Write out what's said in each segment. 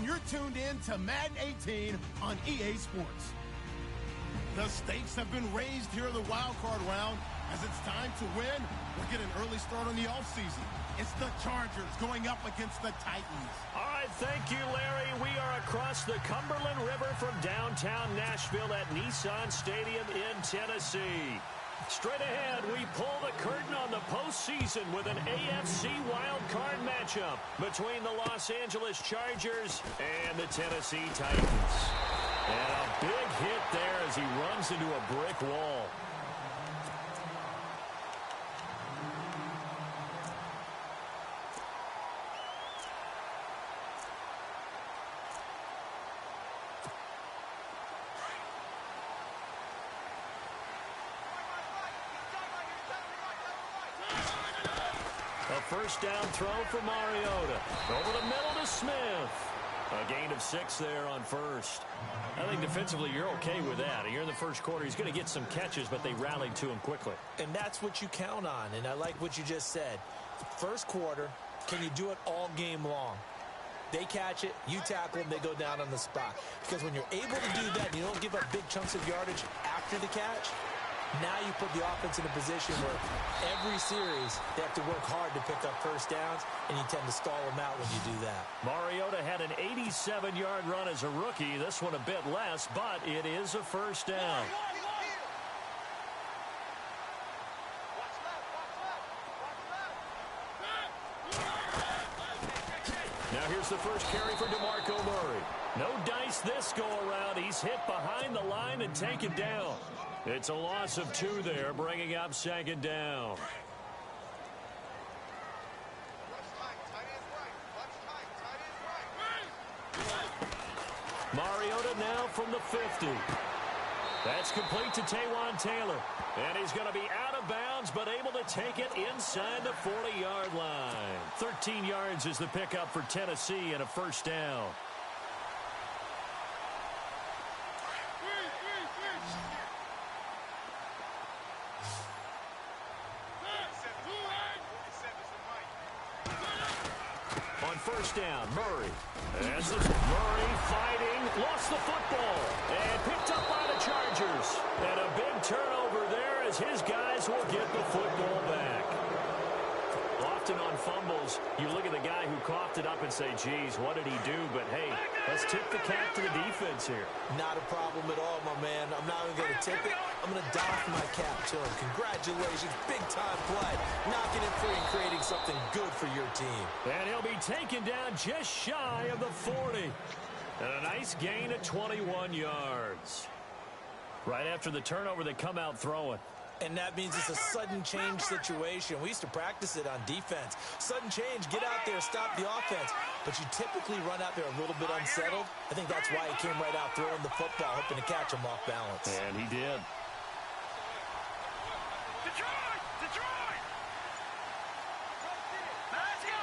you're tuned in to Madden 18 on EA Sports. The stakes have been raised here in the wild card round. As it's time to win or get an early start on the offseason. It's the Chargers going up against the Titans. All right, thank you, Larry. We are across the Cumberland River from downtown Nashville at Nissan Stadium in Tennessee. Straight ahead, we pull the curtain on the postseason with an AFC wildcard matchup between the Los Angeles Chargers and the Tennessee Titans. And a big hit there as he runs into a brick wall. First down throw for Mariota. Over the middle to Smith. A gain of 6 there on first. I think defensively you're okay with that. Here in the first quarter, he's going to get some catches, but they rallied to him quickly. And that's what you count on, and I like what you just said. First quarter, can you do it all game long? They catch it, you tackle them, they go down on the spot. Because when you're able to do that and you don't give up big chunks of yardage after the catch, now you put the offense in a position where every series they have to work hard to pick up first downs, and you tend to stall them out when you do that. Mariota had an 87-yard run as a rookie. This one a bit less, but it is a first down. Now here's the first carry for DeMarco Murray. No dice this go-around. He's hit behind the line and taken down. It's a loss of 2 there, bringing up second down. Mariota now from the 50. That's complete to Taywan Taylor. And he's going to be out of bounds, but able to take it inside the 40-yard line. 13 yards is the pickup for Tennessee and a first down. First down, Murray. As Murray fighting, lost the football, and picked up by the Chargers. And a big turnover there as his guys will get the football back. Often on fumbles, you look at the guy who coughed it up and say, geez, what did he do? But, hey, let's tip the cap to the defense here. Not a problem at all, my man. I'm not even going to tip it. I'm going to doff my cap to him. Congratulations. Big-time play. Knocking it free and creating something good for your team. And he'll be taken down just shy of the 40. And a nice gain of 21 yards. Right after the turnover, they come out throwing. And that means it's a sudden change situation. We used to practice it on defense. Sudden change, get out there, stop the offense. But you typically run out there a little bit unsettled. I think that's why he came right out throwing the football, hoping to catch him off balance. And he did. Detroit! Let's go!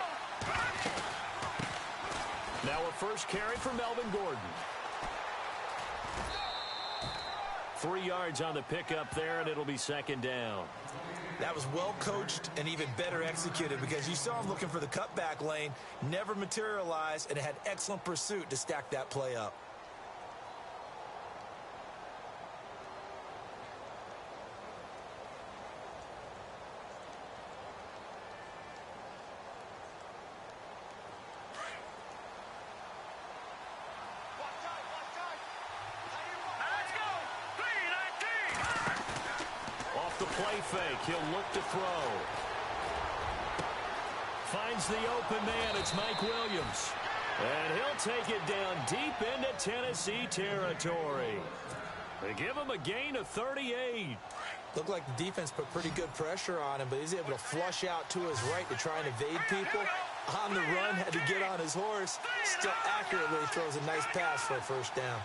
Now a first carry for Melvin Gordon. 3 yards on the pickup there, and it'll be second down. That was well coached and even better executed because you saw him looking for the cutback lane, never materialized, and had excellent pursuit to stack that play up. Play fake. He'll look to throw. Finds the open man. It's Mike Williams. And he'll take it down deep into Tennessee territory. They give him a gain of 38. Looked like the defense put pretty good pressure on him, but he's able to flush out to his right to try and evade people. On the run, had to get on his horse. Still accurately throws a nice pass for a first down.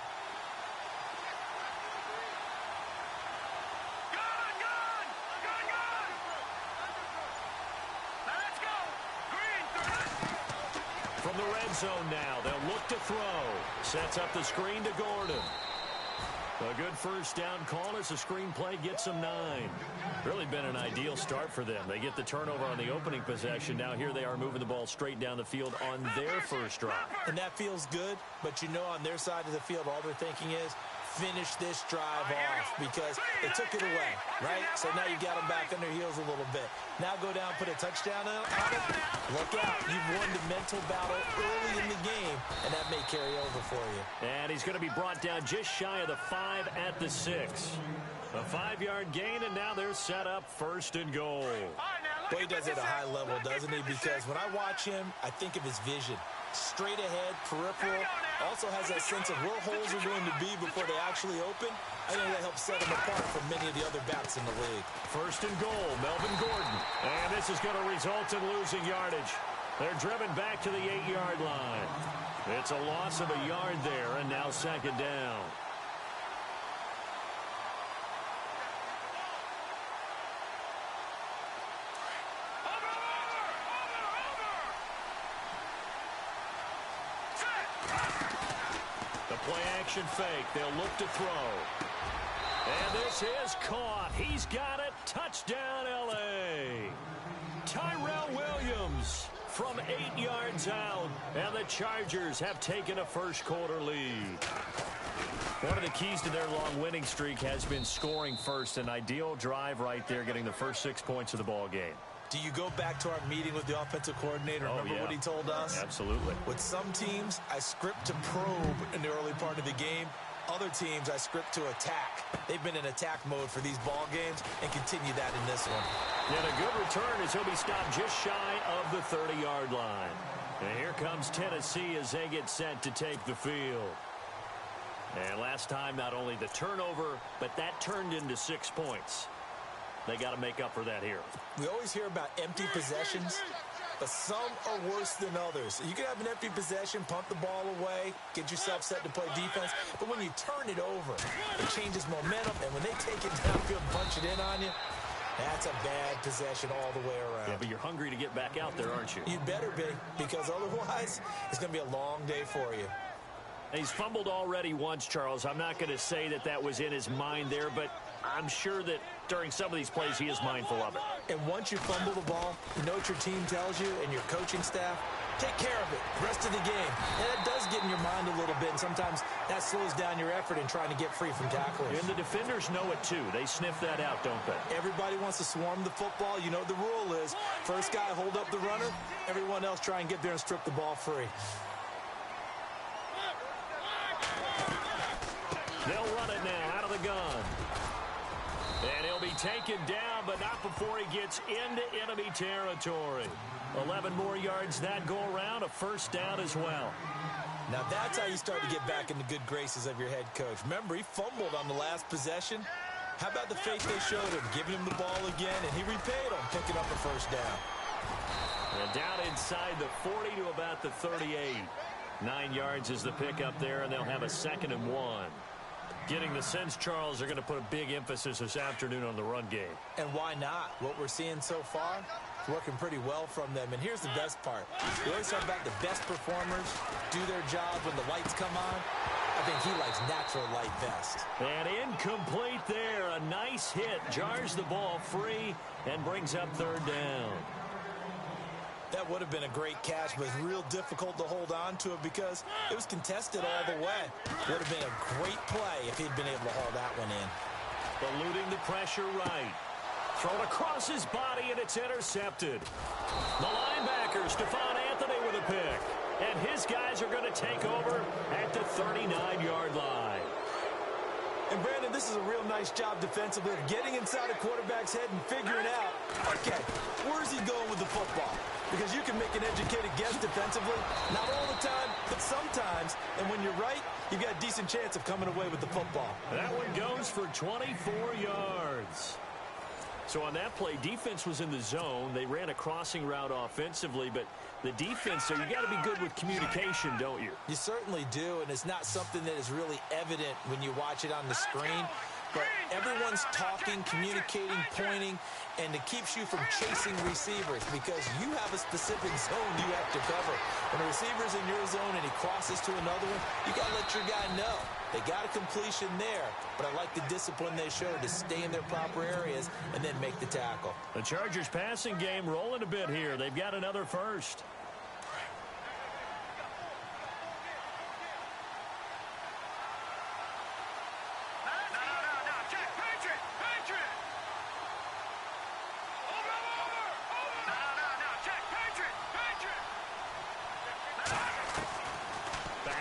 From the red zone now, they'll look to throw. Sets up the screen to Gordon. A good first down call as the screenplay gets them 9. Really been an ideal start for them. They get the turnover on the opening possession. Now here they are moving the ball straight down the field on their first drive. And that feels good, but you know on their side of the field, all they're thinking is, finish this drive off because they took it away, right? So now you got them back on their heels a little bit. Now go down, put a touchdown on it. Look out. You've won the mental battle early in the game, and that may carry over for you. And he's going to be brought down just shy of the 5 at the 6. A 5-yard gain, and now they're set up first and goal. Well, he does it at a high level, doesn't he? Because when I watch him, I think of his vision. Straight ahead, peripheral, also has that sense of where holes are going to be before they actually open. I think that helps set him apart from many of the other backs in the league. First and goal, Melvin Gordon. And this is going to result in losing yardage. They're driven back to the 8-yard line. It's a loss of a yard there, and now second down. Play-action fake. They'll look to throw. And this is caught. He's got it. Touchdown, L.A. Tyrell Williams from 8 yards out. And the Chargers have taken a first-quarter lead. One of the keys to their long winning streak has been scoring first. An ideal drive right there, getting the first 6 points of the ball game. Do you go back to our meeting with the offensive coordinator? Remember what he told us? Absolutely. With some teams, I script to probe in the early part of the game. Other teams, I script to attack. They've been in attack mode for these ball games and continue that in this one. And a good return as he'll be stopped just shy of the 30-yard line. And here comes Tennessee as they get set to take the field. And last time, not only the turnover, but that turned into 6 points. They got to make up for that here. We always hear about empty possessions, but some are worse than others. You can have an empty possession, pump the ball away, get yourself set to play defense, but when you turn it over, it changes momentum, and when they take it downfield and punch it in on you, that's a bad possession all the way around. Yeah, but you're hungry to get back out there, aren't you? You better be, because otherwise, it's going to be a long day for you. He's fumbled already once, Charles. I'm not going to say that that was in his mind there, but I'm sure that during some of these plays he is mindful of it. And once you fumble the ball, you know what your team tells you and your coaching staff? Take care of it the rest of the game. And it does get in your mind a little bit, and sometimes that slows down your effort in trying to get free from tacklers. And the defenders know it, too. They sniff that out, don't they? Everybody wants to swarm the football. You know what the rule is. First guy, hold up the runner. Everyone else try and get there and strip the ball free. They'll run it now out of the gun. And he'll be taken down, but not before he gets into enemy territory. 11 more yards that go around, a first down as well. Now that's how you start to get back in the good graces of your head coach. Remember, he fumbled on the last possession. How about the faith they showed him, giving him the ball again, and he repaid them, picking up a first down. And down inside the 40 to about the 38. 9 yards is the pickup there, and they'll have a 2nd and 1. Getting the sense, Charles, they're going to put a big emphasis this afternoon on the run game. And why not? What we're seeing so far is working pretty well from them. And here's the best part. We always talk about the best performers do their job when the lights come on. I think he likes natural light best. And incomplete there. A nice hit. Jars the ball free and brings up 3rd down. That would have been a great catch, but it's real difficult to hold on to it because it was contested all the way. Would have been a great play if he'd been able to haul that one in. Eluding the pressure right. Thrown across his body, and it's intercepted. The linebacker, Stephon Anthony, with a pick. And his guys are going to take over at the 39-yard line. And, Brandon, this is a real nice job defensively of getting inside a quarterback's head and figuring out, okay, where's he going with the football? Because you can make an educated guess defensively, not all the time, but sometimes. And when you're right, you've got a decent chance of coming away with the football. That one goes for 24 yards. So on that play, defense was in the zone. They ran a crossing route offensively, but the defense, so you got to be good with communication, don't you? You certainly do, and it's not something that is really evident when you watch it on the screen. But everyone Everyone's talking, communicating, pointing, and it keeps you from chasing receivers because you have a specific zone you have to cover. When a receiver's in your zone and he crosses to another one, you got to let your guy know. They got a completion there, but I like the discipline they showed to stay in their proper areas and then make the tackle. The Chargers passing game rolling a bit here. They've got another first.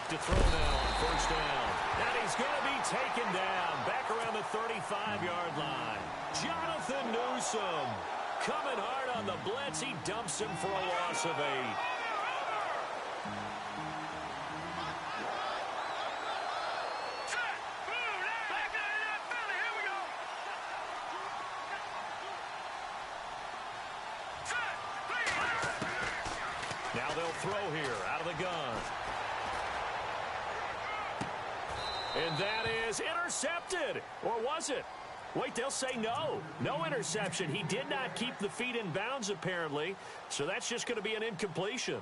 To throw now on first down. And he's going to be taken down back around the 35-yard line. Jonathan Newsom coming hard on the blitz. He dumps him for a loss of 8. Now they'll throw here out of the gun. And that is intercepted. Or was it? Wait, they'll say no. No interception. He did not keep the feet in bounds, apparently. So that's just going to be an incompletion.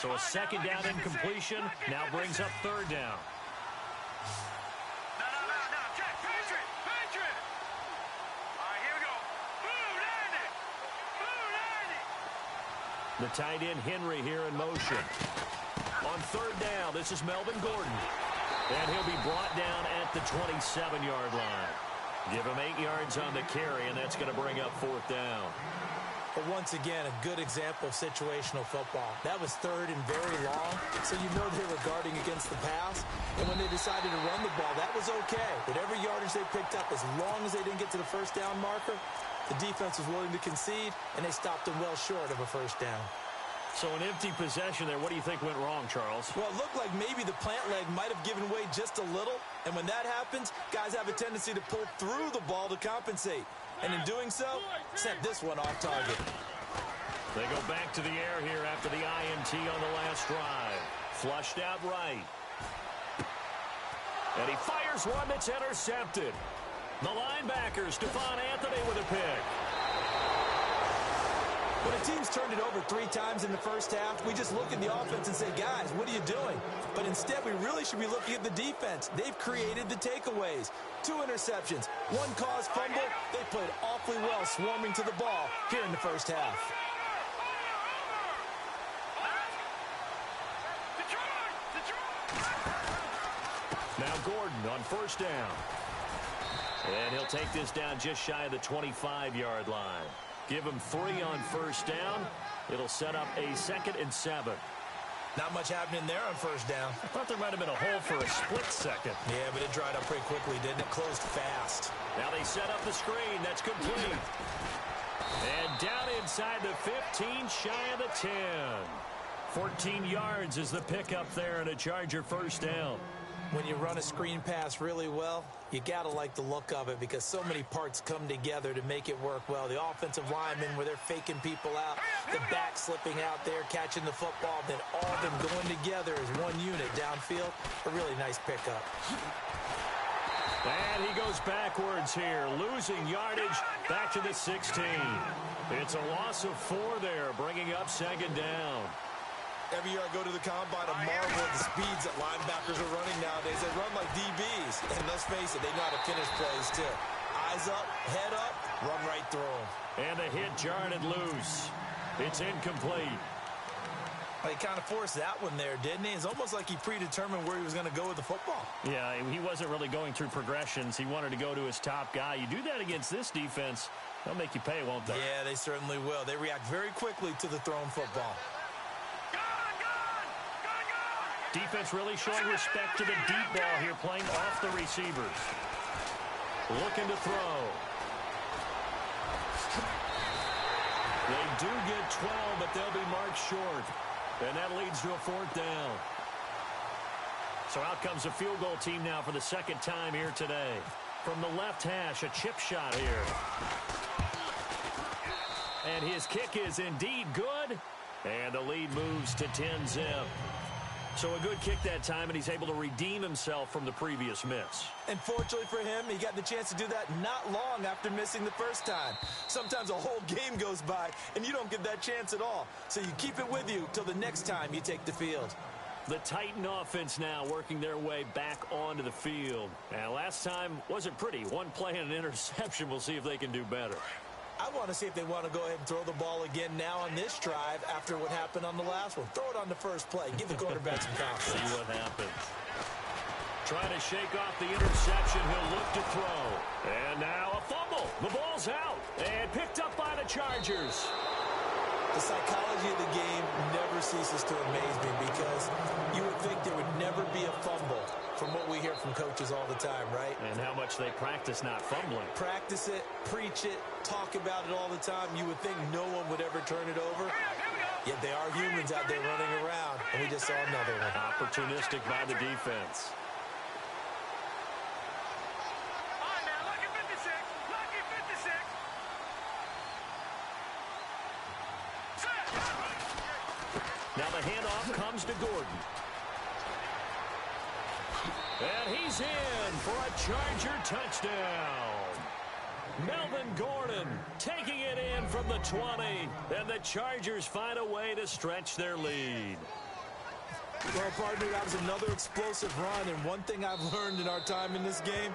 So a second down incompletion now brings up third down. Check, Patriot. All right, here we go. Blue landing. The tight end Henry here in motion. On third down, this is Melvin Gordon. And he'll be brought down at the 27-yard line. Give him 8 yards on the carry, and that's going to bring up fourth down. But once again, a good example of situational football. That was third and very long, so you know they were guarding against the pass. And when they decided to run the ball, that was okay. Whatever yardage they picked up, as long as they didn't get to the first down marker, the defense was willing to concede, and they stopped them well short of a first down. So an empty possession there. What do you think went wrong, Charles? Well, it looked like maybe the plant leg might have given way just a little. And when that happens, guys have a tendency to pull through the ball to compensate. And in doing so, sent this one off target. They go back to the air here after the INT on the last drive. Flushed out right. And he fires one that's intercepted. The linebacker, Stephon Anthony, with a pick. When a team's turned it over 3 times in the first half, we just look at the offense and say, guys, what are you doing? But instead, we really should be looking at the defense. They've created the takeaways. 2 interceptions, 1 caused fumble. They played awfully well swarming to the ball here in the first half. Now Gordon on first down. And he'll take this down just shy of the 25-yard line. Give him 3 on first down. It'll set up a 2nd and 7. Not much happening there on first down. I thought there might have been a hole for a split second. Yeah, but it dried up pretty quickly, didn't it? Closed fast. Now they set up the screen. That's complete. And down inside the 15, shy of the 10. 14 yards is the pickup there and a Charger first down. When you run a screen pass really well, you got to like the look of it because so many parts come together to make it work well. The offensive linemen, where they're faking people out, the back slipping out there, catching the football, then all of them going together as one unit downfield. A really nice pickup. And he goes backwards here, losing yardage back to the 16. It's a loss of 4 there, bringing up 2nd down. Every year I go to the combine, I marvel at the speeds that linebackers are running nowadays. They run like DBs. And let's face it, they know how to finish plays, too. Eyes up, head up, run right through them. And the hit jarred it loose. It's incomplete. Well, he kind of forced that one there, didn't he? It's almost like he predetermined where he was going to go with the football. Yeah, he wasn't really going through progressions. He wanted to go to his top guy. You do that against this defense, they'll make you pay, won't they? Yeah, they certainly will. They react very quickly to the thrown football. Defense really showing respect to the deep ball here, playing off the receivers. Looking to throw. They do get 12, but they'll be marked short. And that leads to a 4th down. So out comes the field goal team now for the second time here today. From the left hash, a chip shot here. And his kick is indeed good. And the lead moves to 10-zip. So a good kick that time, and he's able to redeem himself from the previous miss. And fortunately for him, he got the chance to do that not long after missing the first time. Sometimes a whole game goes by, and you don't get that chance at all. So you keep it with you till the next time you take the field. The Titan offense now working their way back onto the field. And last time wasn't pretty. One play and an interception. We'll see if they can do better. I want to see if they want to go ahead and throw the ball again now on this drive after what happened on the last one. Throw it on the first play. Give the quarterback some confidence. See what happens. Trying to shake off the interception. He'll look to throw. And now a fumble. The ball's out. And picked up by the Chargers. The psychology of the game never ceases to amaze me because you would think there would never be a fumble from what we hear from coaches all the time, right? And how much they practice not fumbling. Practice it, preach it, talk about it all the time. You would think no one would ever turn it over. Yet they are humans out there running around, and we just saw another one. Opportunistic by the defense. Now the handoff comes to Gordon. And he's in for a Charger touchdown. Melvin Gordon taking it in from the 20. And the Chargers find a way to stretch their lead. Well, partner, that was another explosive run. And one thing I've learned in our time in this game,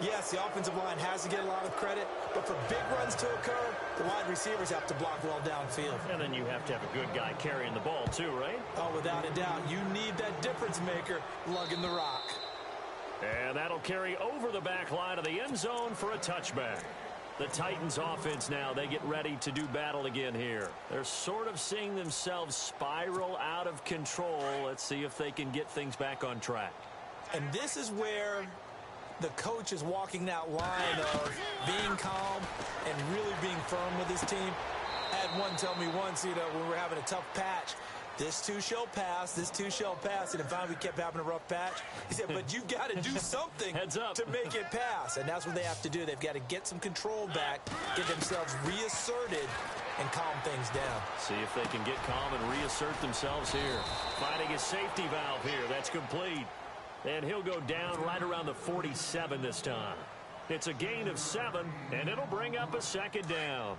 yes, the offensive line has to get a lot of credit, but for big runs to occur, the wide receivers have to block well downfield. And then you have to have a good guy carrying the ball too, right? Oh, without a doubt. You need that difference maker lugging the rock. And that'll carry over the back line of the end zone for a touchback. The Titans offense now, they get ready to do battle again here. They're sort of seeing themselves spiral out of control. Let's see if they can get things back on track. And this is where the coach is walking that line of being calm and really being firm with his team. I had one tell me once, when we were having a tough patch, this too shall pass, this too shall pass. And then finally we kept having a rough patch. He said, but you've got to do something Heads up. to make it pass. And that's what they have to do. They've got to get some control back, get themselves reasserted, and calm things down. See if they can get calm and reassert themselves here. Finding a safety valve here. That's complete. And he'll go down right around the 47 this time. It's a gain of 7, and it'll bring up a second down.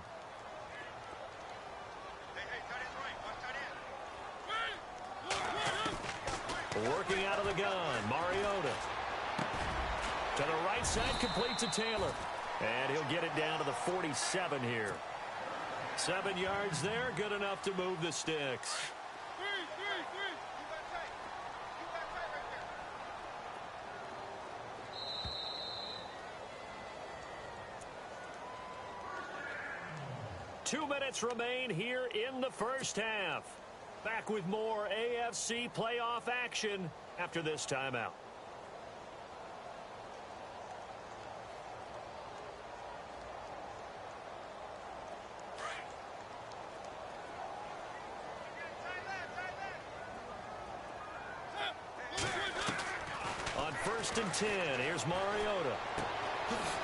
Working out of the gun, Mariota. To the right side, complete to Taylor. And he'll get it down to the 47 here. 7 yards there, good enough to move the sticks. 2 minutes remain here in the first half. Back with more AFC playoff action after this timeout. On 1st and 10, here's Mariota.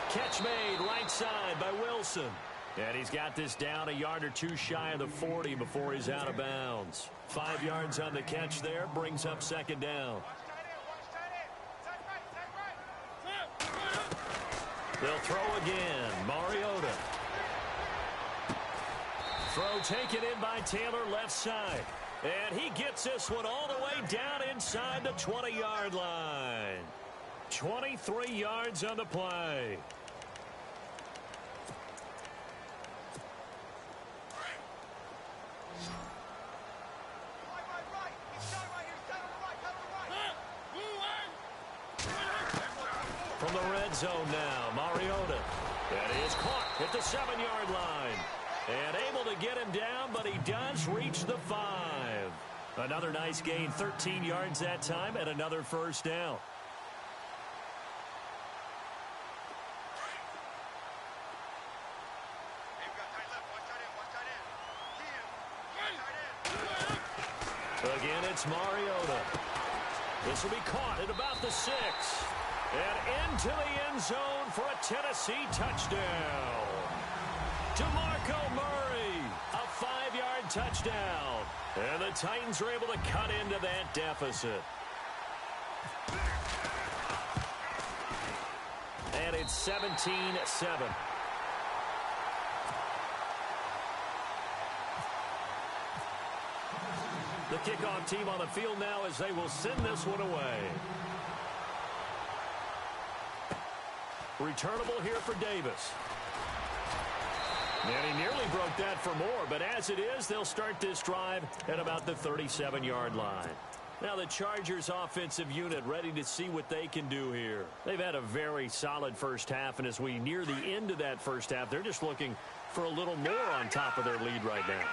Catch made right side by Wilson. And he's got this down a yard or two shy of the 40 before he's out of bounds. 5 yards on the catch there, brings up second down. They'll throw again. Mariota. Throw taken in by Taylor left side. And he gets this one all the way down inside the 20-yard line. 23 yards on the play. From the red zone now, Mariota. And he is caught at the 7-yard line. And able to get him down, but he does reach the 5. Another nice gain, 13 yards that time, and another first down. Again, it's Mariota. This will be caught at about the 6. And into the end zone for a Tennessee touchdown. DeMarco Murray, a 5-yard touchdown. And the Titans are able to cut into that deficit. And it's 17-7. The kickoff team on the field now as they will send this one away. Returnable here for Davis. And he nearly broke that for more, but as it is, they'll start this drive at about the 37-yard line. Now the Chargers offensive unit ready to see what they can do here. They've had a very solid first half, and as we near the end of that first half, they're just looking for a little more on top of their lead right now.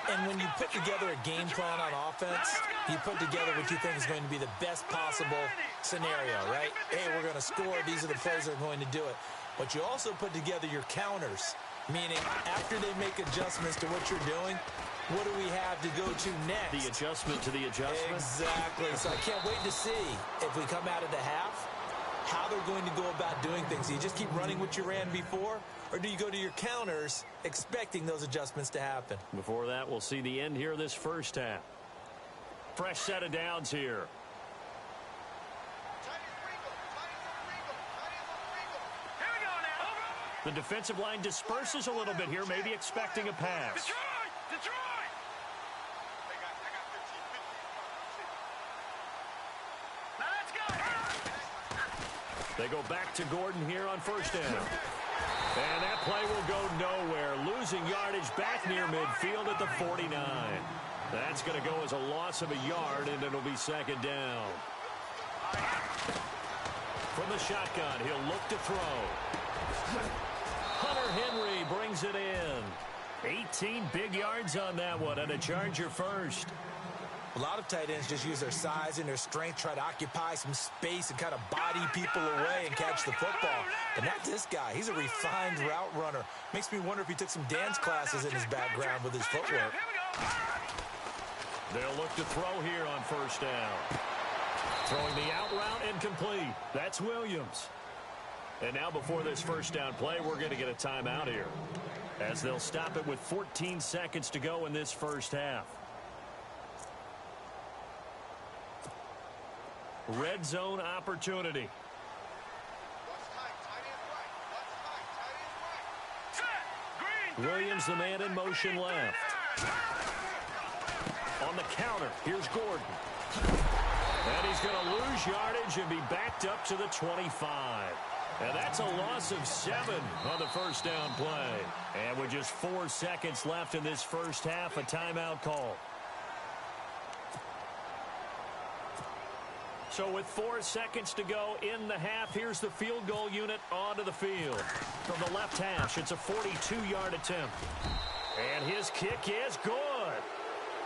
And when you put together a game plan on offense, you put together what you think is going to be the best possible scenario, right? Hey, we're going to score. These are the plays that are going to do it. But you also put together your counters, meaning after they make adjustments to what you're doing, what do we have to go to next? The adjustment to the adjustment? Exactly. So I can't wait to see if we come out of the half, how they're going to go about doing things. Do you just keep running what you ran before, or do you go to your counters expecting those adjustments to happen? Before that, we'll see the end here of this first half. Fresh set of downs here. The defensive line disperses a little bit here, maybe expecting a pass. Detroit! Now let's go! They go back to Gordon here on first down. And that play will go nowhere. Losing yardage back near midfield at the 49. That's going to go as a loss of a yard, and it'll be second down. From the shotgun, he'll look to throw. Hunter Henry brings it in. 18 big yards on that one, and a Charger first. A lot of tight ends just use their size and their strength, try to occupy some space and kind of body people away and catch the football. But not this guy. He's a refined route runner. Makes me wonder if he took some dance classes in his background with his footwork. They'll look to throw here on first down. Throwing the out route incomplete. That's Williams. And now before this first down play, we're going to get a timeout here, as they'll stop it with 14 seconds to go in this first half. Red zone opportunity. Williams, the man in motion left. On the counter, here's Gordon. And he's going to lose yardage and be backed up to the 25. And that's a loss of 7 on the first down play. And with just 4 seconds left in this first half, a timeout call. So with 4 seconds to go in the half, here's the field goal unit onto the field. From the left hash, it's a 42-yard attempt. And his kick is good.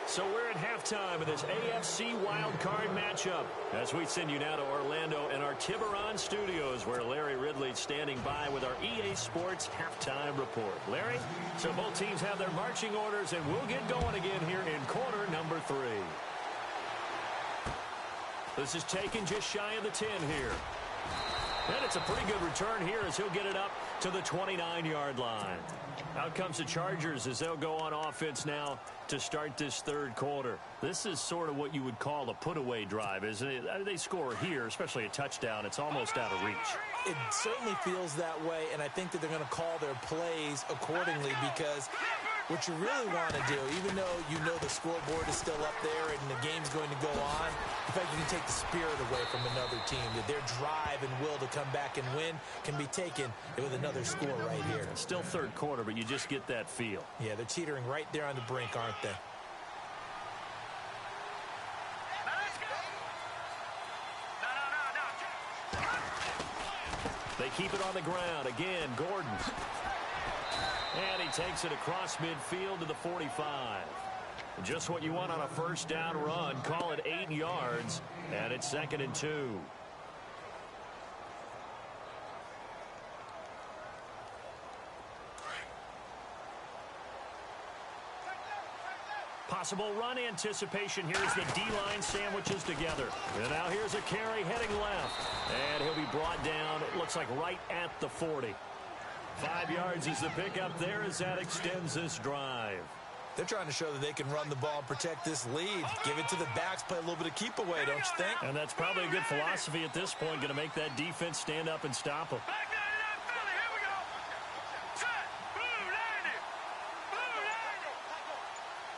So we're at halftime of this AFC wildcard matchup as we send you now to Orlando and our Tiburon studios, where Larry Ridley's standing by with our EA Sports halftime report. Larry, so both teams have their marching orders, and we'll get going again here in quarter number 3. This is taken just shy of the 10 here. And it's a pretty good return here as he'll get it up to the 29-yard line. Out comes the Chargers as they'll go on offense now to start this third quarter. This is sort of what you would call a put-away drive, isn't it? They score here, especially a touchdown. It's almost out of reach. It certainly feels that way, and I think that they're going to call their plays accordingly, because what you really want to do, even though you know the scoreboard is still up there and the game's going to go on, in fact, you can take the spirit away from another team, that their drive and will to come back and win can be taken with another score right here. It's still third quarter, but you just get that feel. Yeah, they're teetering right there on the brink, aren't they? They keep it on the ground. Again, Gordon. And he takes it across midfield to the 45. Just what you want on a first down run. Call it 8 yards, and it's 2nd and 2. Possible run anticipation here as the D-line sandwiches together. And now here's a carry heading left. And he'll be brought down, it looks like right at the 40. 5 yards is the pickup there as that extends this drive. They're trying to show that they can run the ball and protect this lead. Give it to the backs, play a little bit of keep away, don't you think? And that's probably a good philosophy at this point, going to make that defense stand up and stop them. Back down to that Philly. Here we go. Set. Blue 90. Blue 90.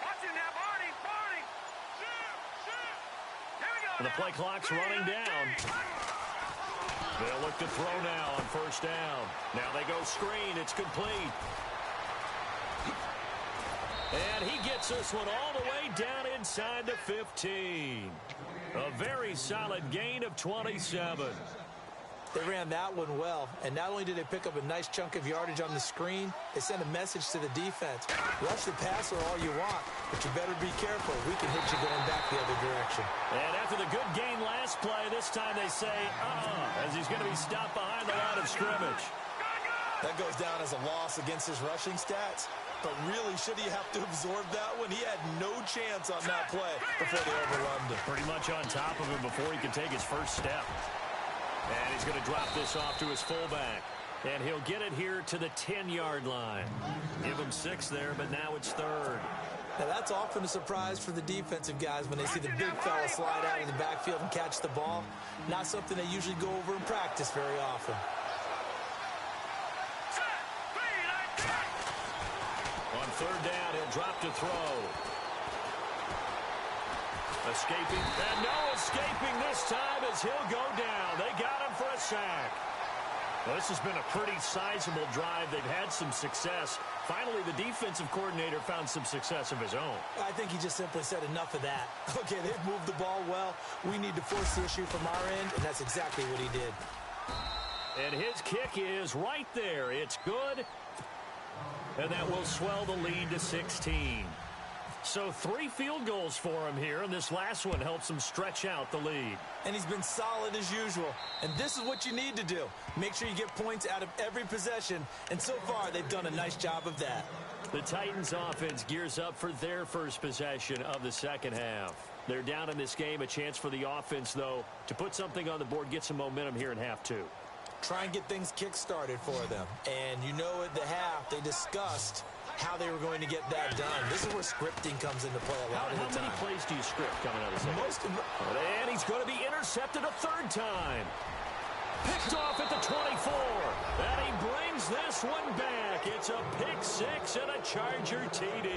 Watch it now, Barney. Barney. Shoot. Here we go. And the play clock's running down. They'll look to throw now on first down. Now they go screen. It's complete. And he gets this one all the way down inside the 15. A very solid gain of 27. They ran that one well, and not only did they pick up a nice chunk of yardage on the screen, they sent a message to the defense. Rush the passer all you want, but you better be careful. We can hit you going back the other direction. And after the good gain last play, this time they say, as he's going to be stopped behind the line of scrimmage. That goes down as a loss against his rushing stats. But really, should he have to absorb that one? He had no chance on that play before they overrun him. Pretty much on top of him before he could take his first step. And he's going to drop this off to his fullback. And he'll get it here to the 10-yard line. Give him 6 there, but now it's 3rd. Now, that's often a surprise for the defensive guys when they see the big fella slide out of the backfield and catch the ball. Not something they usually go over in practice very often. On 3rd down, he'll drop to throw. Escaping, and no escaping this time as he'll go down. They got him for a sack. Well, this has been a pretty sizable drive. They've had some success. Finally, the defensive coordinator found some success of his own. I think he just simply said enough of that. Okay, they've moved the ball well. We need to force the issue from our end, and that's exactly what he did. And his kick is right there. It's good. And that will swell the lead to 16. So 3 field goals for him here, and this last one helps him stretch out the lead. And he's been solid as usual. And this is what you need to do. Make sure you get points out of every possession. And so far, they've done a nice job of that. The Titans offense gears up for their first possession of the second half. They're down in this game. A chance for the offense, though, to put something on the board, get some momentum here in half 2. Try and get things kick-started for them. And you know at the half, they discussed how they were going to get that done. This is where scripting comes into play a lot of the time. How many plays do you script coming out of the second? Most of them. And he's going to be intercepted a 3rd time. Picked off at the 24. And he brings this one back. It's a pick 6 and a Charger TD.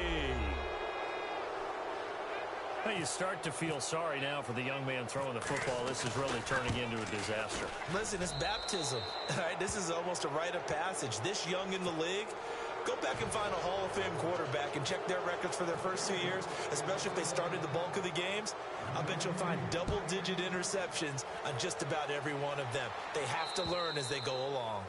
Well, you start to feel sorry now for the young man throwing the football. This is really turning into a disaster. Listen, it's baptism. All right, this is almost a rite of passage. This young in the league, go back and find a Hall of Fame quarterback and check their records for their first 2 years, especially if they started the bulk of the games. I bet you'll find double-digit interceptions on just about every one of them. They have to learn as they go along.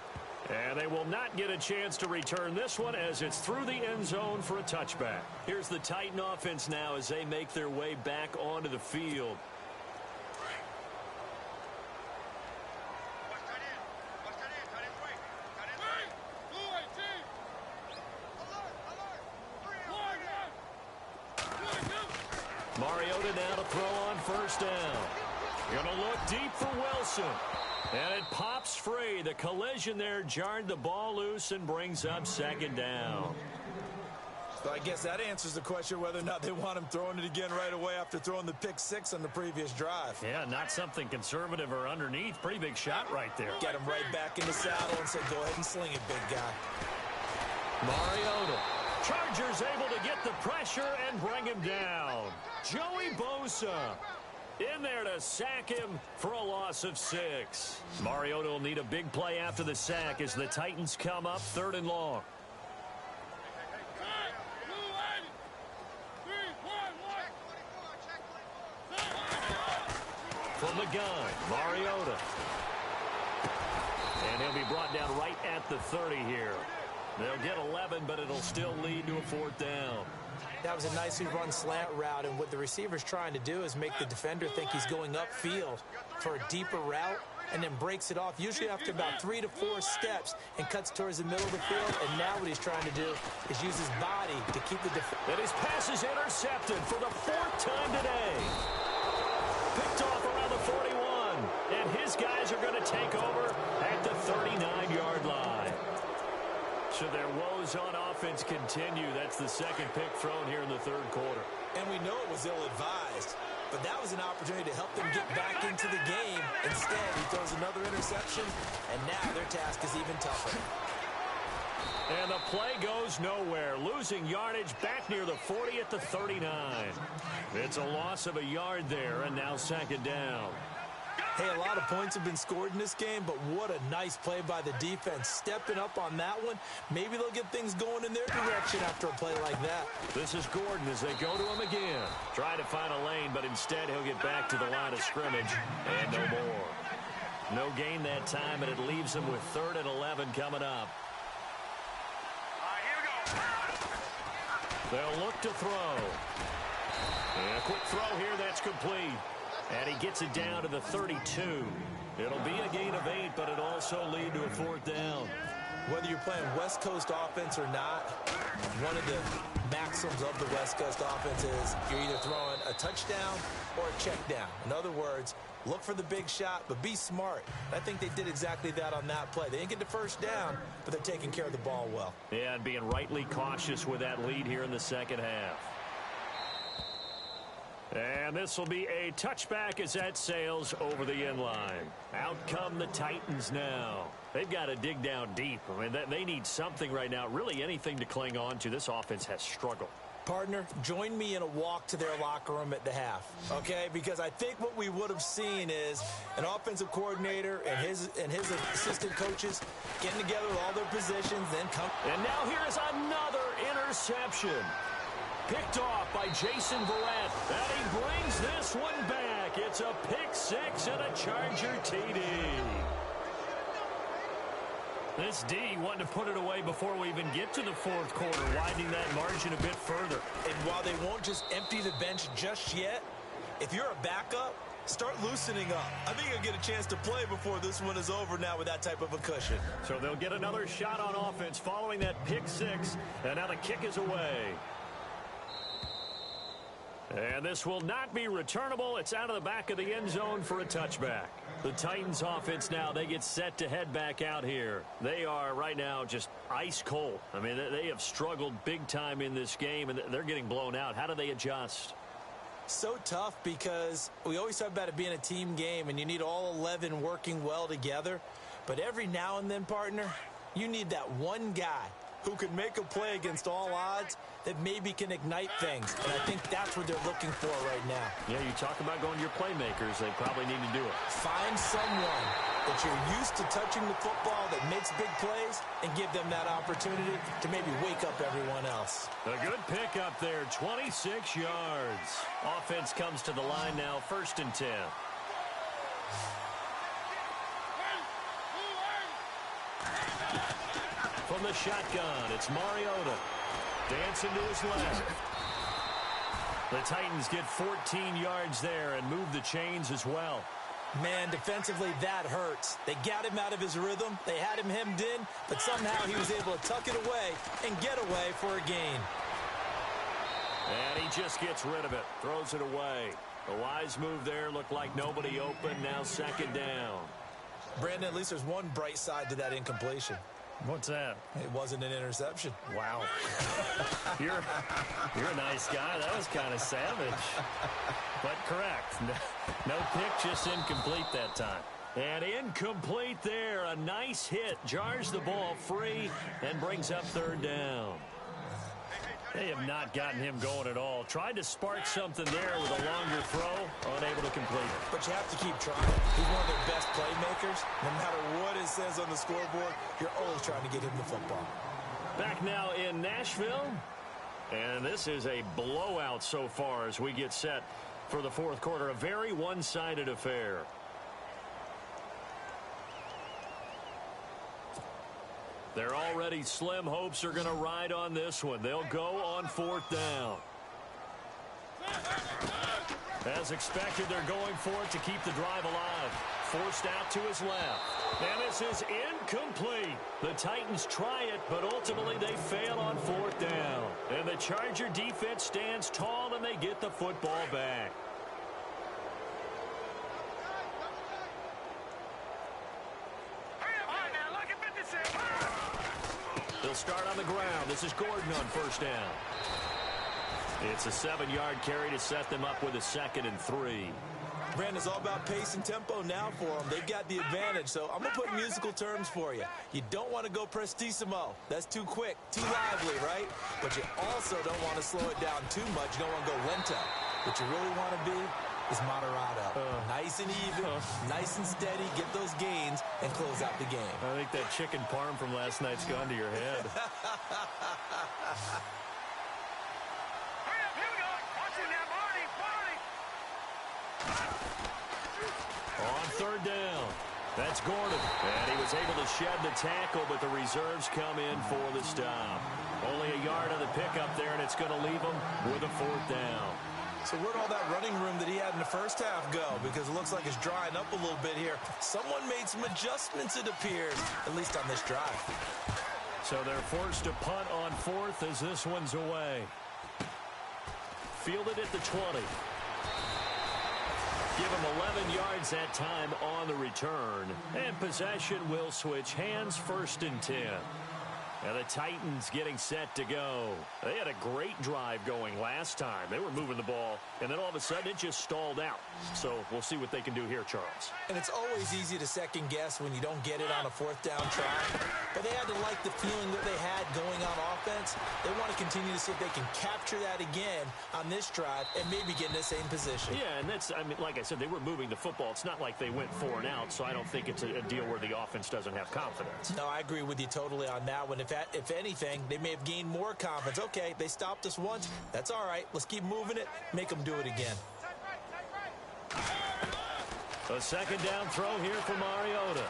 And they will not get a chance to return this one as it's through the end zone for a touchback. Here's the Titan offense now as they make their way back onto the field. Mariota now to throw on first down. Gonna look deep for Wilson. And it pops free. The collision there jarred the ball loose and brings up 2nd down. So I guess that answers the question whether or not they want him throwing it again right away after throwing the pick 6 on the previous drive. Yeah, not something conservative or underneath. Pretty big shot right there. Get him right back in the saddle and say, go ahead and sling it, big guy. Mariota. Chargers able to get the pressure and bring him down. Joey Bosa in there to sack him for a loss of 6. Mariota will need a big play after the sack as the Titans come up 3rd and long. From the gun, Mariota. And he'll be brought down right at the 30 here. They'll get 11, but it'll still lead to a 4th down. That was a nicely run slant route, and what the receiver's trying to do is make the defender think he's going upfield for a deeper route, and then breaks it off, usually after about 3 to 4 steps, and cuts towards the middle of the field. And now what he's trying to do is use his body to keep the defense. And his pass is intercepted for the 4th time today. Picked off around the 41. And his guys are going to take over at the 39-yard line. So their woes on offense continue. That's the 2nd pick thrown here in the 3rd quarter. And we know it was ill-advised, but that was an opportunity to help them get back into the game. Instead, he throws another interception, and now their task is even tougher. And the play goes nowhere, losing yardage back near the 40 at the 39. It's a loss of a yard there, and now 2nd down. Hey, a lot of points have been scored in this game, but what a nice play by the defense. Stepping up on that one, maybe they'll get things going in their direction after a play like that. This is Gordon as they go to him again. Trying to find a lane, but instead he'll get back to the line of scrimmage, and no more. No gain that time, and it leaves him with 3rd and 11 coming up. Here we go. They'll look to throw. And a quick throw here, that's complete. And he gets it down to the 32. It'll be a gain of 8, but it'll also lead to a 4th down. Whether you're playing West Coast offense or not, one of the maxims of the West Coast offense is you're either throwing a touchdown or a check down. In other words, look for the big shot, but be smart. I think they did exactly that on that play. They didn't get the 1st down, but they're taking care of the ball well. Yeah, and being rightly cautious with that lead here in the 2nd half. And this will be a touchback as that sails over the end line. Out come the Titans now. They've got to dig down deep. I mean, they need something right now, really anything to cling on to. This offense has struggled. Partner, join me in a walk to their locker room at the half, okay? Because I think what we would have seen is an offensive coordinator and his assistant coaches getting together with all their positions, then come. And now here is another interception. Picked off by Jason Verrett. And he brings this one back. It's a pick 6 and a Charger TD. This D wanting to put it away before we even get to the 4th quarter, widening that margin a bit further. And while they won't just empty the bench just yet, if you're a backup, start loosening up. I think you'll get a chance to play before this one is over now with that type of a cushion. So they'll get another shot on offense following that pick 6. And now the kick is away. And this will not be returnable. It's out of the back of the end zone for a touchback. The Titans offense now, they get set to head back out here. They are right now just ice cold. I mean, they have struggled big time in this game, and they're getting blown out. How do they adjust? So tough because we always talk about it being a team game, and you need all 11 working well together. But every now and then, partner, you need that one guy who can make a play against all odds that maybe can ignite things. And I think that's what they're looking for right now. Yeah, you talk about going to your playmakers. They probably need to do it. Find someone that you're used to touching the football that makes big plays and give them that opportunity to maybe wake up everyone else. A good pickup there, 26 yards. Offense comes to the line now, 1st and 10. From the shotgun, it's Mariota. Dancing to his left. The Titans get 14 yards there and move the chains as well. Man, defensively, that hurts. They got him out of his rhythm. They had him hemmed in, but somehow he was able to tuck it away and get away for a gain. And he just gets rid of it, throws it away. A wise move there, looked like nobody open, now 2nd down. Brandon, at least there's one bright side to that incompletion. What's that? It wasn't an interception. Wow. You're a nice guy. That was kind of savage. But correct. No pick, just incomplete that time. And incomplete there. A nice hit. Jars the ball free and brings up 3rd down. They have not gotten him going at all. Tried to spark something there with a longer throw. Unable to complete it. But you have to keep trying. He's one of their best playmakers. No matter what it says on the scoreboard, you're always trying to get him the football. Back now in Nashville. And this is a blowout so far as we get set for the 4th quarter. A very one-sided affair. They're already slim hopes are going to ride on this one. They'll go on 4th down. As expected, they're going for it to keep the drive alive. Forced out to his left. And this is incomplete. The Titans try it, but ultimately they fail on 4th down. And the Charger defense stands tall, and they get the football back. They'll start on the ground. This is Gordon on 1st down. It's a 7-yard carry to set them up with a 2nd and 3. Brandon, it's all about pace and tempo now for them. They've got the advantage, so I'm going to put musical terms for you. You don't want to go prestissimo. That's too quick, too lively, right? But you also don't want to slow it down too much. You don't want to go lento. What you really want to be is moderado. Nice and even, nice and steady, get those gains, and close out the game. I think that chicken parm from last night's gone to your head. On 3rd down, that's Gordon. And he was able to shed the tackle, but the reserves come in for the stop. Only a yard on the pickup there, and it's going to leave him with a 4th down. So where'd all that running room that he had in the first half go? Because it looks like it's drying up a little bit here. Someone made some adjustments, it appears, at least on this drive. So they're forced to punt on 4th as this one's away. Fielded at the 20. Give him 11 yards that time on the return. And possession will switch hands, 1st and 10. And the Titans getting set to go. They had a great drive going last time. They were moving the ball, and then all of a sudden it just stalled out. So we'll see what they can do here, Charles. And it's always easy to second guess when you don't get it on a 4th down try. But they had to like the feeling that they had going on offense. They want to continue to see if they can capture that again on this drive and maybe get in the same position. Yeah, and that's, I mean, like I said, they were moving the football. It's not like they went 4 and out, so I don't think it's a deal where the offense doesn't have confidence. No, I agree with you totally on that one. If anything, they may have gained more confidence. Okay, they stopped us once. That's all right. Let's keep moving it. Make them do it again. A 2nd down throw here for Mariota.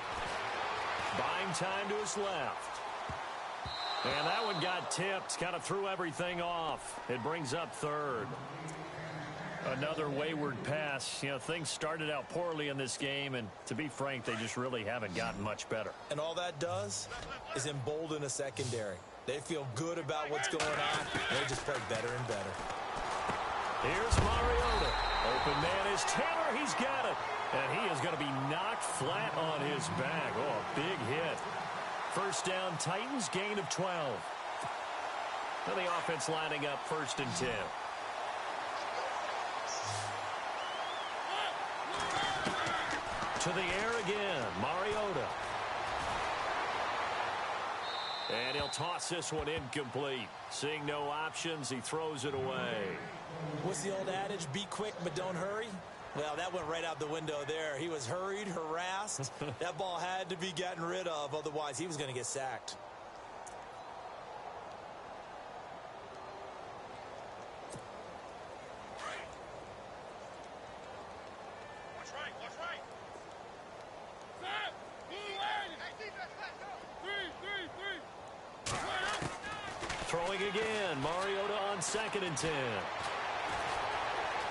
Buying time to his left. And that one got tipped. Kind of threw everything off. It brings up 3rd. Another wayward pass. You know, things started out poorly in this game, and to be frank, they just really haven't gotten much better. And all that does is embolden a secondary. They feel good about what's going on. They just play better and better. Here's Mariota. Open man is Taylor. He's got it. And he is going to be knocked flat on his back. Oh, a big hit. 1st down, Titans, gain of 12. And the offense lining up 1st and 10. To the air again, Mariota. And he'll toss this one incomplete. Seeing no options, he throws it away. What's the old adage? Be quick, but don't hurry. Well, that went right out the window there. He was hurried, harassed. That ball had to be gotten rid of, otherwise he was going to get sacked. Throwing again, Mariota on 2nd and 10.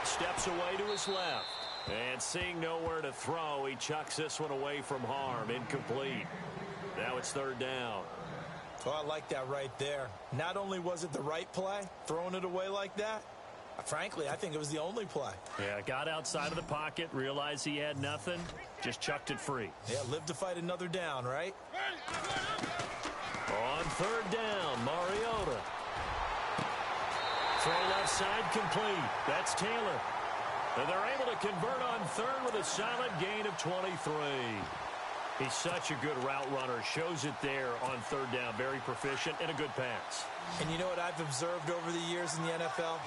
Steps away to his left. And seeing nowhere to throw, he chucks this one away from harm. Incomplete. Now it's 3rd down. Oh, I like that right there. Not only was it the right play, throwing it away like that, frankly, I think it was the only play. Yeah, got outside of the pocket, realized he had nothing, just chucked it free. Yeah, live to fight another down, right? On 3rd down, Mariota. Throw left side complete. That's Taylor. And they're able to convert on 3rd with a solid gain of 23. He's such a good route runner. Shows it there on 3rd down. Very proficient and a good pass. And you know what I've observed over the years in the NFL?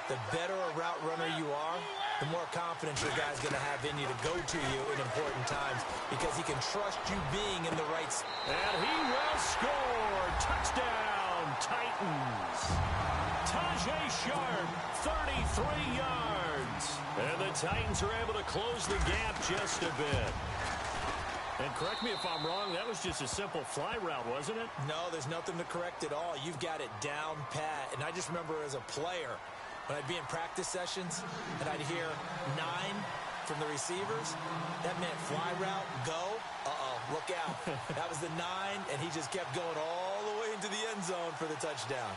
The better a route runner you are, the more confidence your guy's going to have in you to go to you in important times because he can trust you being in the right spot. And he will score. Touchdown, Titans. Tajay Sharp, 33 yards. And the Titans are able to close the gap just a bit. And correct me if I'm wrong, that was just a simple fly route, wasn't it? No, there's nothing to correct at all. You've got it down pat. And I just remember as a player, When I'd be in practice sessions and I'd hear 9 from the receivers, that meant fly route, go, look out. That was the 9, and he just kept going all the way into the end zone for the touchdown.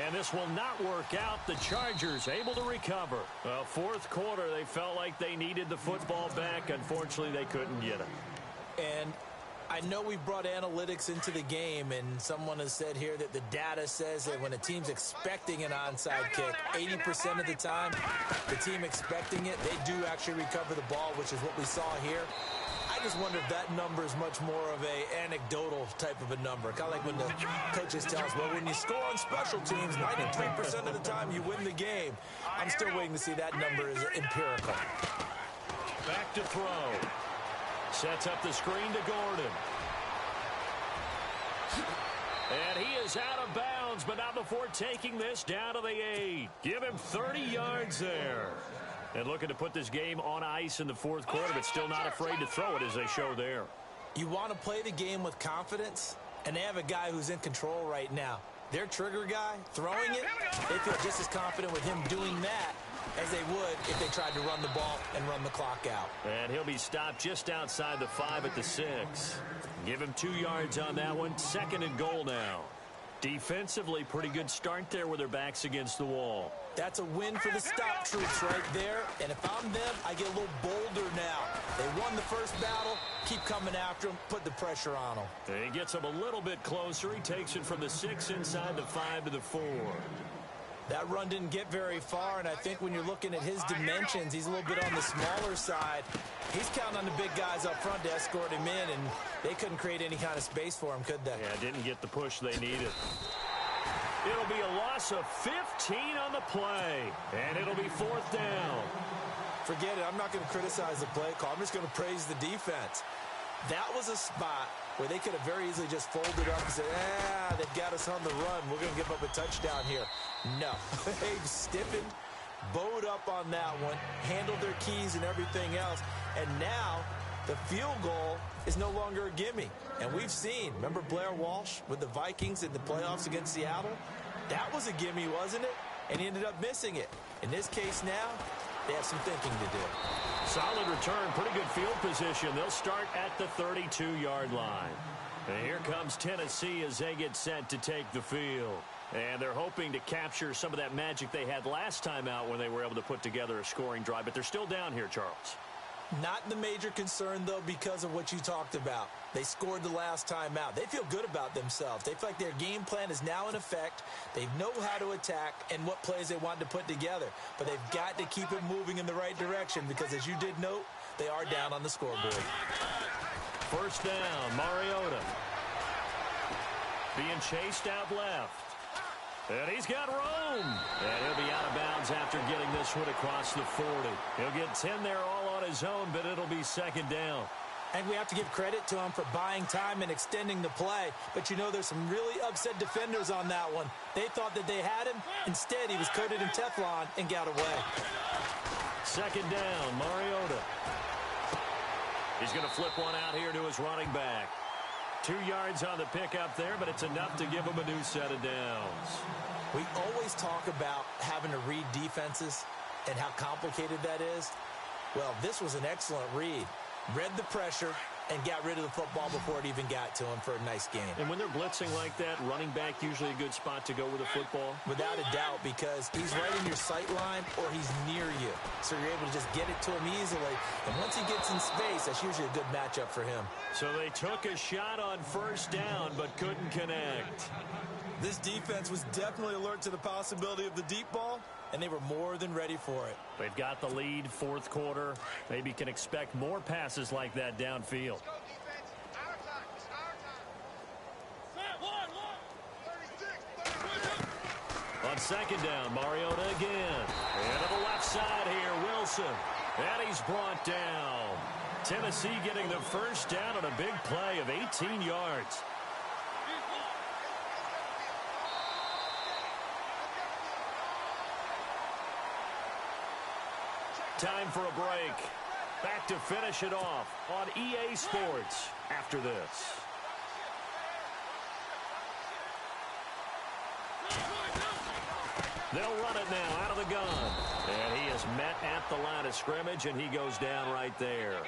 And this will not work out. The Chargers able to recover. Fourth quarter, they felt like they needed the football back. Unfortunately, they couldn't get it. And I know we brought analytics into the game, and someone has said here that the data says that when a team's expecting an onside kick, 80% of the time, the team expecting it, they do actually recover the ball, which is what we saw here. I just wonder if that number is much more of a anecdotal type of a number. Kind of like when the coaches tell us, well, when you score on special teams, 93% of the time you win the game. I'm still waiting to see that number is empirical. Back to throw. Sets up the screen to Gordon. And he is out of bounds, but not before taking this down to the 8. Give him 30 yards there. And looking to put this game on ice in the fourth quarter, but still not afraid to throw it as they show there. You want to play the game with confidence, and they have a guy who's in control right now. Their trigger guy, throwing it, they feel just as confident with him doing that as they would if they tried to run the ball and run the clock out. And he'll be stopped just outside the 5 at the 6. Give him 2 yards on that one. 2nd and goal now. Defensively, pretty good start there with their backs against the wall. That's a win for the stop troops right there. And if I'm them, I get a little bolder now. They won the first battle. Keep coming after them. Put the pressure on them. And he gets them a little bit closer. He takes it from the 6 inside the 5 to the 4. That run didn't get very far, and I think when you're looking at his dimensions, he's a little bit on the smaller side. He's counting on the big guys up front to escort him in, and they couldn't create any kind of space for him, could they? Yeah, didn't get the push they needed. It'll be a loss of 15 on the play, and it'll be 4th down. Forget it. I'm not going to criticize the play call. I'm just going to praise the defense. That was a spot where they could have very easily just folded up and said, they've got us on the run. We're going to give up a touchdown here. No. They've stiffened, bowed up on that one, handled their keys and everything else, and now the field goal is no longer a gimme. And we've seen, remember Blair Walsh with the Vikings in the playoffs against Seattle? That was a gimme, wasn't it? And he ended up missing it. In this case now, they have some thinking to do. Solid return, pretty good field position. They'll start at the 32-yard line. And here comes Tennessee as they get set to take the field. And they're hoping to capture some of that magic they had last time out when they were able to put together a scoring drive. But they're still down here, Charles. Not the major concern, though, because of what you talked about. They scored the last time out. They feel good about themselves. They feel like their game plan is now in effect. They know how to attack and what plays they want to put together. But they've got to keep it moving in the right direction because, as you did note, they are down on the scoreboard. 1st down, Mariota. Being chased out left. And he's got room. And he'll be out of bounds after getting this one across the 40. He'll get 10 there all on his own, but it'll be 2nd down. And we have to give credit to him for buying time and extending the play. But you know there's some really upset defenders on that one. They thought that they had him. Instead, he was coated in Teflon and got away. 2nd down, Mariota. He's going to flip one out here to his running back. 2 yards on the pickup there, but it's enough to give him a new set of downs. We always talk about having to read defenses and how complicated that is. Well, this was an excellent read. Read the pressure and got rid of the football before it even got to him for a nice game. And when they're blitzing like that, running back usually a good spot to go with the football? Without a doubt, because he's right in your sight line or he's near you. So you're able to just get it to him easily. And once he gets in space, that's usually a good matchup for him. So they took a shot on 1st down but couldn't connect. This defense was definitely alert to the possibility of the deep ball, and they were more than ready for it. They've got the lead, 4th quarter. Maybe can expect more passes like that downfield. On 2nd down, Mariota again. And to the left side here, Wilson. And he's brought down. Tennessee getting the 1st down on a big play of 18 yards. Time for a break. Back to finish it off on EA Sports after this. They'll run it now out of the gun. And he is met at the line of scrimmage, and he goes down right there.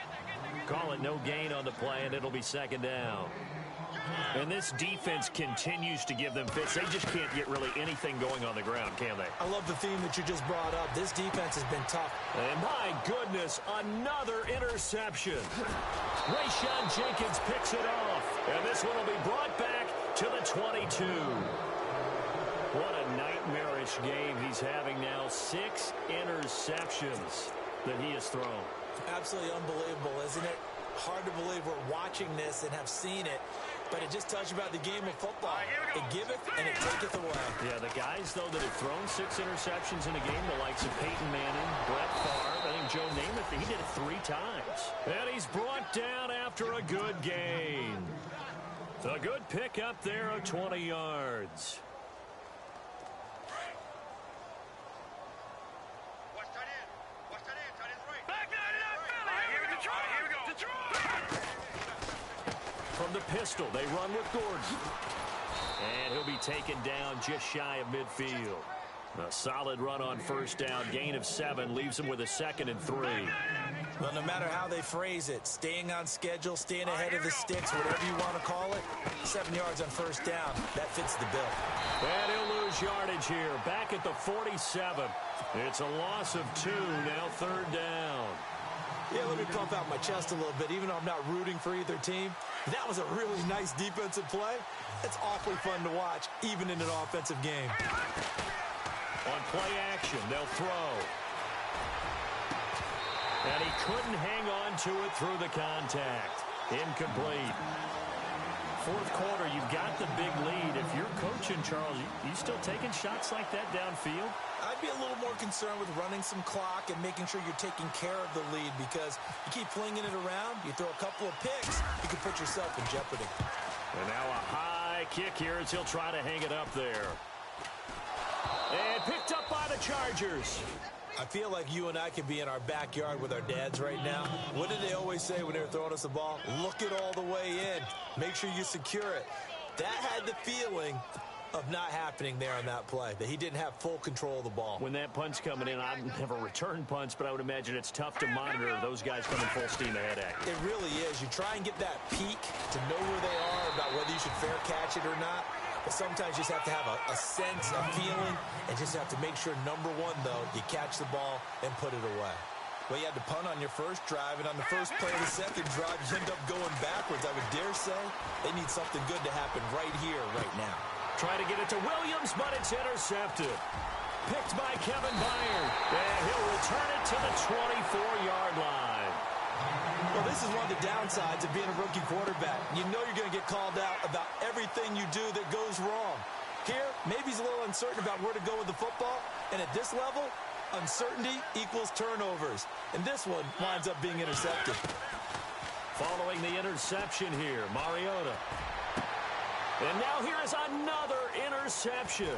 Call it no gain on the play, and it'll be second down. And this defense continues to give them fits. They just can't get really anything going on the ground, can they? I love the theme that you just brought up. This defense has been tough. And my goodness, another interception. Rayshon Jenkins picks it off. And this one will be brought back to the 22. What a nightmarish game he's having now. 6 interceptions that he has thrown. Absolutely unbelievable, isn't it? Hard to believe we're watching this and have seen it, but it just tells you about the game of football. It giveth and it taketh away. Yeah, the guys, though, that have thrown 6 interceptions in a game, the likes of Peyton Manning, Brett Favre, I think Joe Namath, he did it 3 times. And he's brought down after a good gain. A good pick up there of 20 yards. From the pistol, they run with Gordon. And he'll be taken down just shy of midfield. A solid run on first down. Gain of 7 leaves him with a 2nd and 3. Well, no matter how they phrase it, staying on schedule, staying ahead of the sticks, whatever you want to call it, 7 yards on first down, that fits the bill. And he'll lose yardage here. Back at the 47. It's a loss of 2, now 3rd down. Yeah, let me pump out my chest a little bit, even though I'm not rooting for either team. That was a really nice defensive play. It's awfully fun to watch, even in an offensive game. On play action, they'll throw. And he couldn't hang on to it through the contact. Incomplete. 4th quarter, you've got the big lead. If you're coaching, Charles, you still taking shots like that downfield? I'd be a little more concerned with running some clock and making sure you're taking care of the lead, because you keep flinging it around, you throw a couple of picks, you can put yourself in jeopardy. And now a high kick here as he'll try to hang it up there. And picked up by the Chargers. I feel like you and I could be in our backyard with our dads right now. What did they always say when they were throwing us the ball? Look it all the way in. Make sure you secure it. That had the feeling of not happening there on that play, that he didn't have full control of the ball. When that punt's coming in, I've never returned punts, but I would imagine it's tough to monitor those guys coming full steam ahead at you. It really is. You try and get that peek to know where they are, about whether you should fair catch it or not. But sometimes you just have to have a sense, a feeling, and just have to make sure, number one, though, you catch the ball and put it away. Well, you had to punt on your first drive, and on the first play of the second drive, you end up going backwards. I would dare say they need something good to happen right here, right now. Try to get it to Williams, but it's intercepted. Picked by Kevin Byard, and he'll return it to the 24-yard line. Well, this is one of the downsides of being a rookie quarterback. You know you're going to get called out about everything you do that goes wrong. Here, maybe he's a little uncertain about where to go with the football, and at this level, uncertainty equals turnovers. And this one winds up being intercepted. Following the interception here, Mariota. And now here is another interception.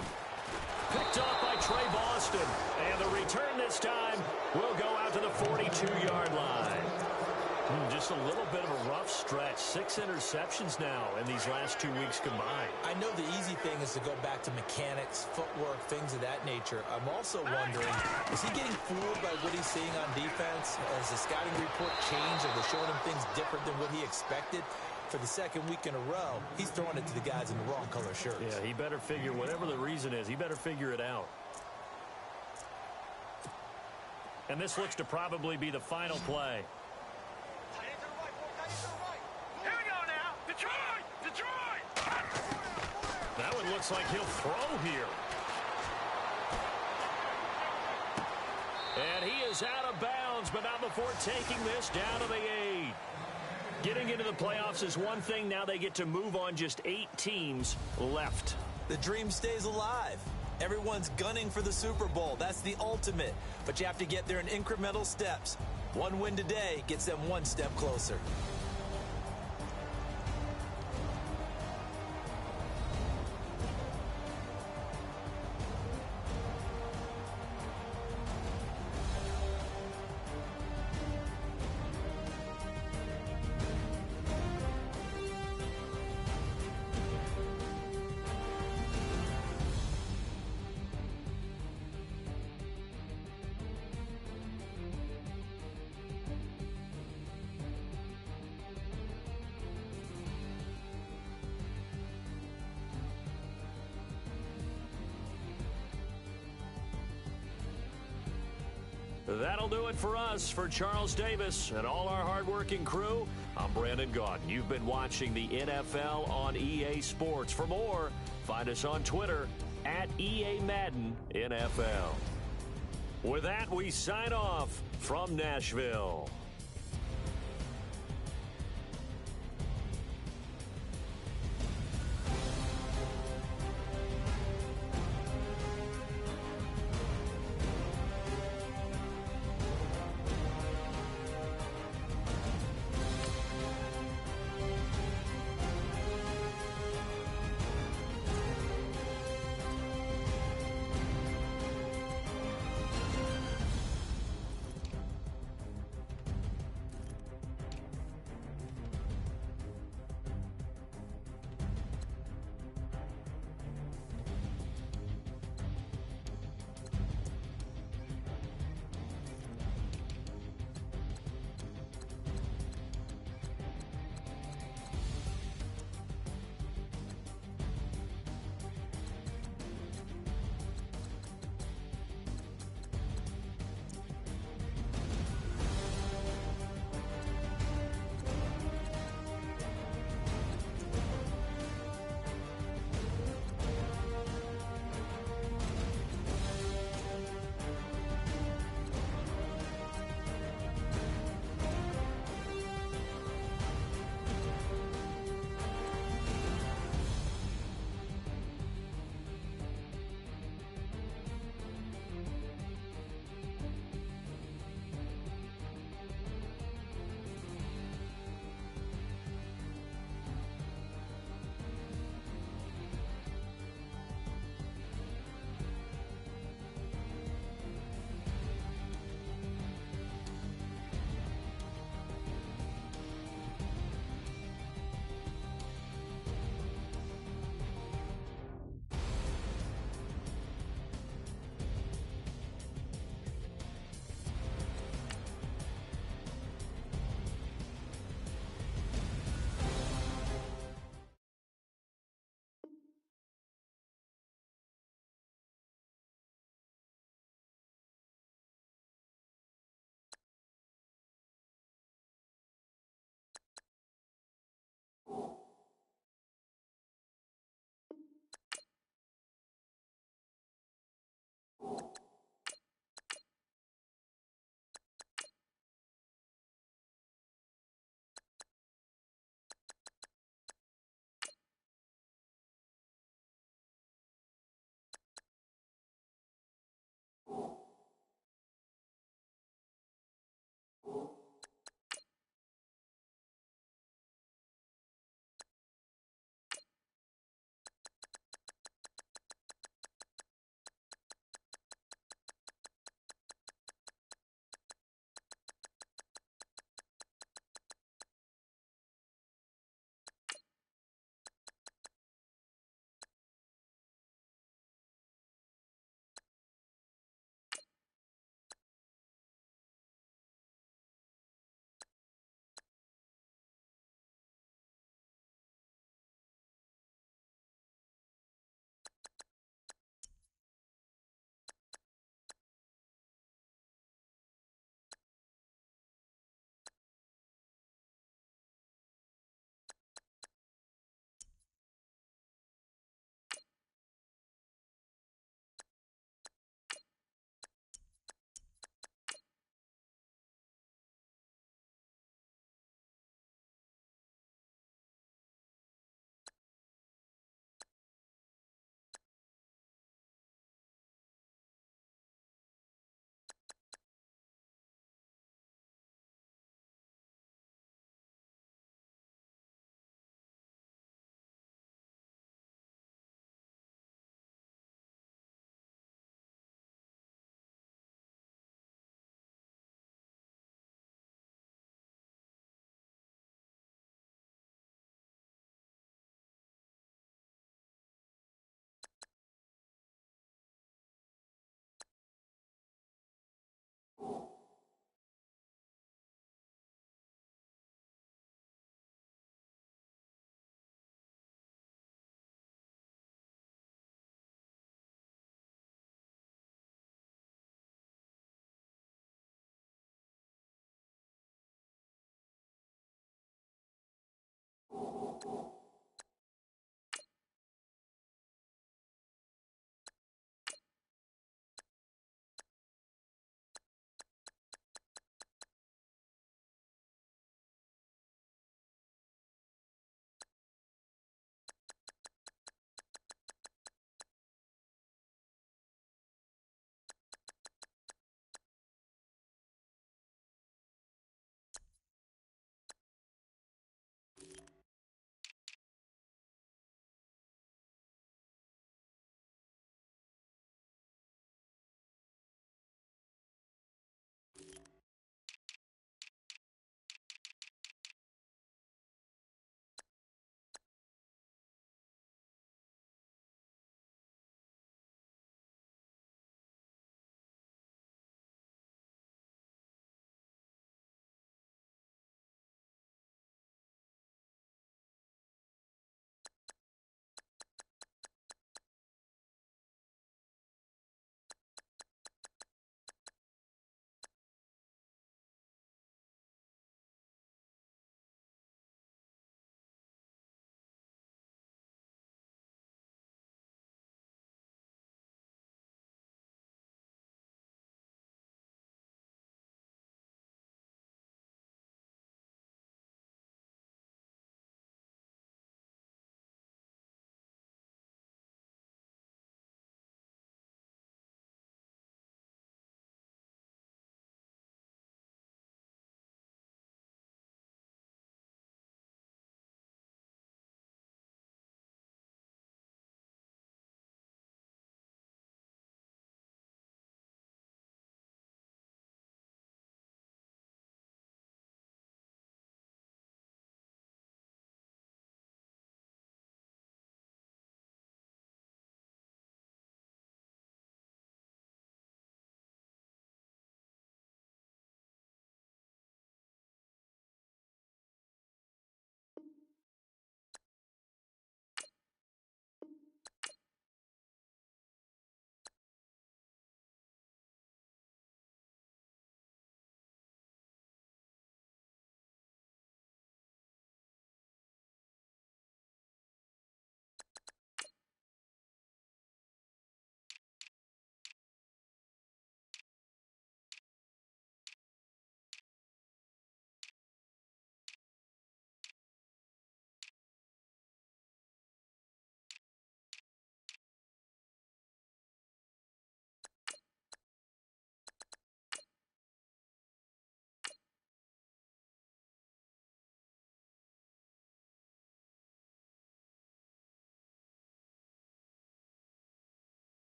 Picked off by Trey Boston. And the return this time will go out to the 42-yard line. Just a little bit of a rough stretch. 6 interceptions now in these last 2 weeks combined. I know the easy thing is to go back to mechanics, footwork, things of that nature. I'm also wondering, is he getting fooled by what he's seeing on defense? Has the scouting report changed? Are they showing him things different than what he expected? For the second week in a row, he's throwing it to the guys in the wrong color shirts. Yeah, he better figure, whatever the reason is, he better figure it out. And this looks to probably be the final play. Here we go now. Detroit! Detroit! That one looks like he'll throw here. And he is out of bounds, but not before taking this down to the 8. Getting into the playoffs is one thing. Now they get to move on. Just 8 teams left. The dream stays alive. Everyone's gunning for the Super Bowl. That's the ultimate. But you have to get there in incremental steps. One win today gets them one step closer. That'll do it for us. For Charles Davis and all our hardworking crew, I'm Brandon Gaudin. You've been watching the NFL on EA Sports. For more, find us on Twitter at EA Madden NFL. With that, we sign off from Nashville.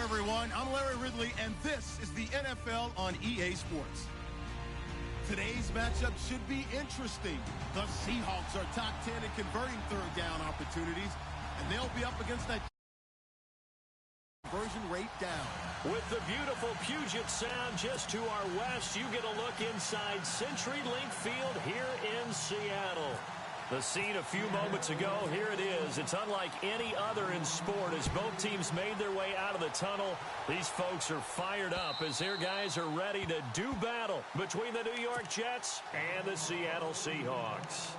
everyone. I'm Larry Ridley, and this is the NFL on EA Sports. Today's matchup should be interesting. The Seahawks are top 10 in converting third down opportunities, and they'll be up against that conversion rate down. With the beautiful Puget Sound just to our west, you get a look inside CenturyLink Field here in Seattle. The scene a few moments ago, here it is. It's unlike any other in sport as both teams made their way out of the tunnel. These folks are fired up as their guys are ready to do battle between the New York Jets and the Seattle Seahawks.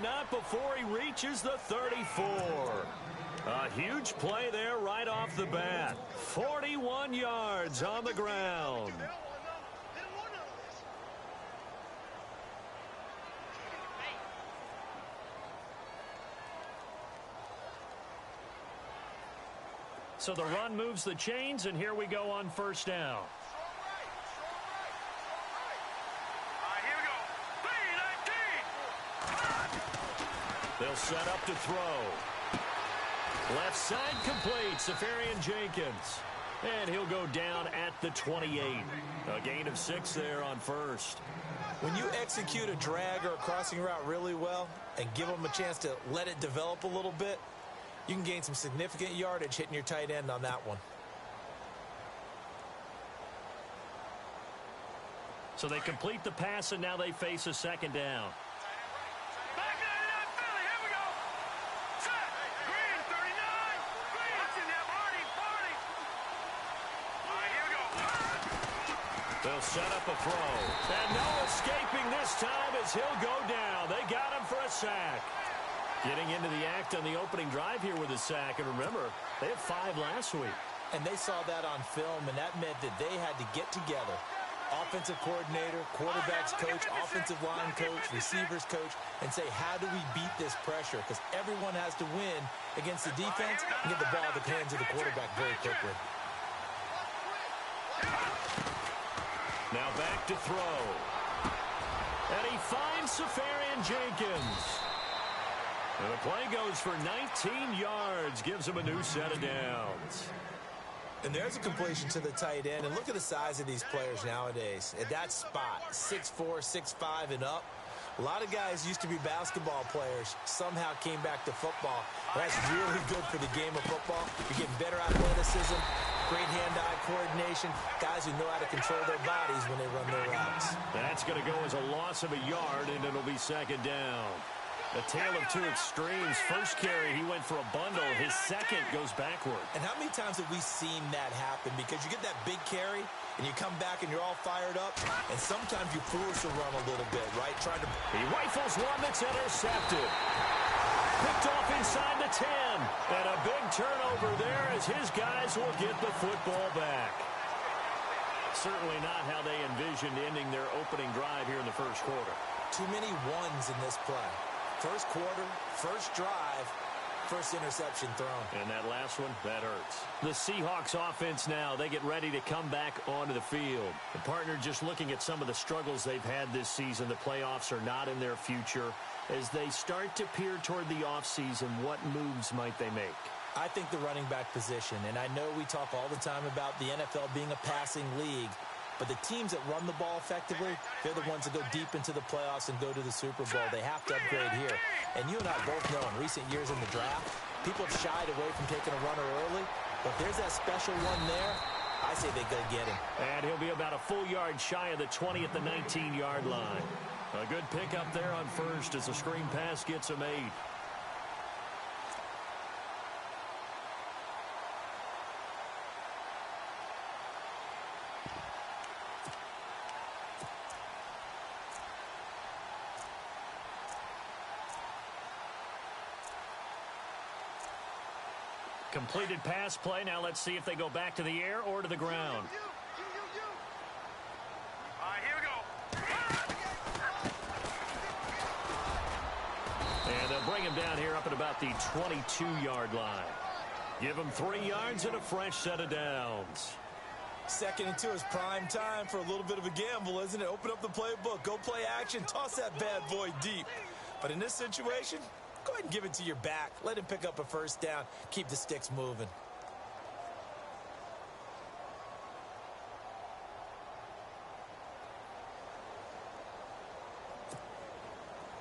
not before he reaches the 34. A huge play there right off the bat. 41 yards on the ground. So the run moves the chains, and here we go on first down. They'll set up to throw. Left side complete, Safarian Jenkins. And he'll go down at the 28. A gain of 6 there on first. When you execute a drag or a crossing route really well and give them a chance to let it develop a little bit, you can gain some significant yardage hitting your tight end on that one. So they complete the pass, and now they face a second down. They'll set up a throw. And no escaping this time as he'll go down. They got him for a sack. Getting into the act on the opening drive here with a sack. And remember, they had 5 last week. And they saw that on film, and that meant that they had to get together. Offensive coordinator, quarterbacks coach, offensive line coach, receivers coach, and say, how do we beat this pressure? Because everyone has to win against the defense and get the ball in the hands of the quarterback very quickly. Now back to throw. And he finds Safarian Jenkins. And the play goes for 19 yards. Gives him a new set of downs. And there's a completion to the tight end. And look at the size of these players nowadays. At that spot, 6'4", 6'5", and up. A lot of guys used to be basketball players. Somehow came back to football. That's really good for the game of football. You're getting better athleticism, great hand-eye coordination, guys who know how to control their bodies when they run their routes. That's going to go as a loss of a yard, and it'll be second down. A tale of two extremes. First carry, he went for a bundle. His second goes backward. And how many times have we seen that happen? Because you get that big carry, and you come back and you're all fired up, and sometimes you force a run a little bit, right? He rifles one that's intercepted. Picked off inside the 10. And a big turnover there as his guys will get the football back. Certainly not how they envisioned ending their opening drive here in the first quarter. Too many ones in this play. First quarter, first drive, first interception thrown. And that last one, that hurts. The Seahawks offense now, they get ready to come back onto the field. The partner just looking at some of the struggles they've had this season. The playoffs are not in their future. As they start to peer toward the offseason, what moves might they make? I think the running back position, and I know we talk all the time about the NFL being a passing league, but the teams that run the ball effectively, they're the ones that go deep into the playoffs and go to the Super Bowl. They have to upgrade here. And you and I both know in recent years in the draft, people have shied away from taking a runner early, but there's that special one there. I say they go get him. And he'll be about a full yard shy of the 20 at the 19-yard line. A good pickup there on first as the screen pass gets him 8. Completed pass play. Now let's see if they go back to the air or to the ground. Here we go. And they'll bring him down here up at about the 22-yard line. Give him 3 yards and a fresh set of downs. 2nd and 2 is prime time for a little bit of a gamble, isn't it? Open up the playbook, go play action, toss that bad boy deep. But in this situation, go ahead and give it to your back. Let him pick up a first down. Keep the sticks moving.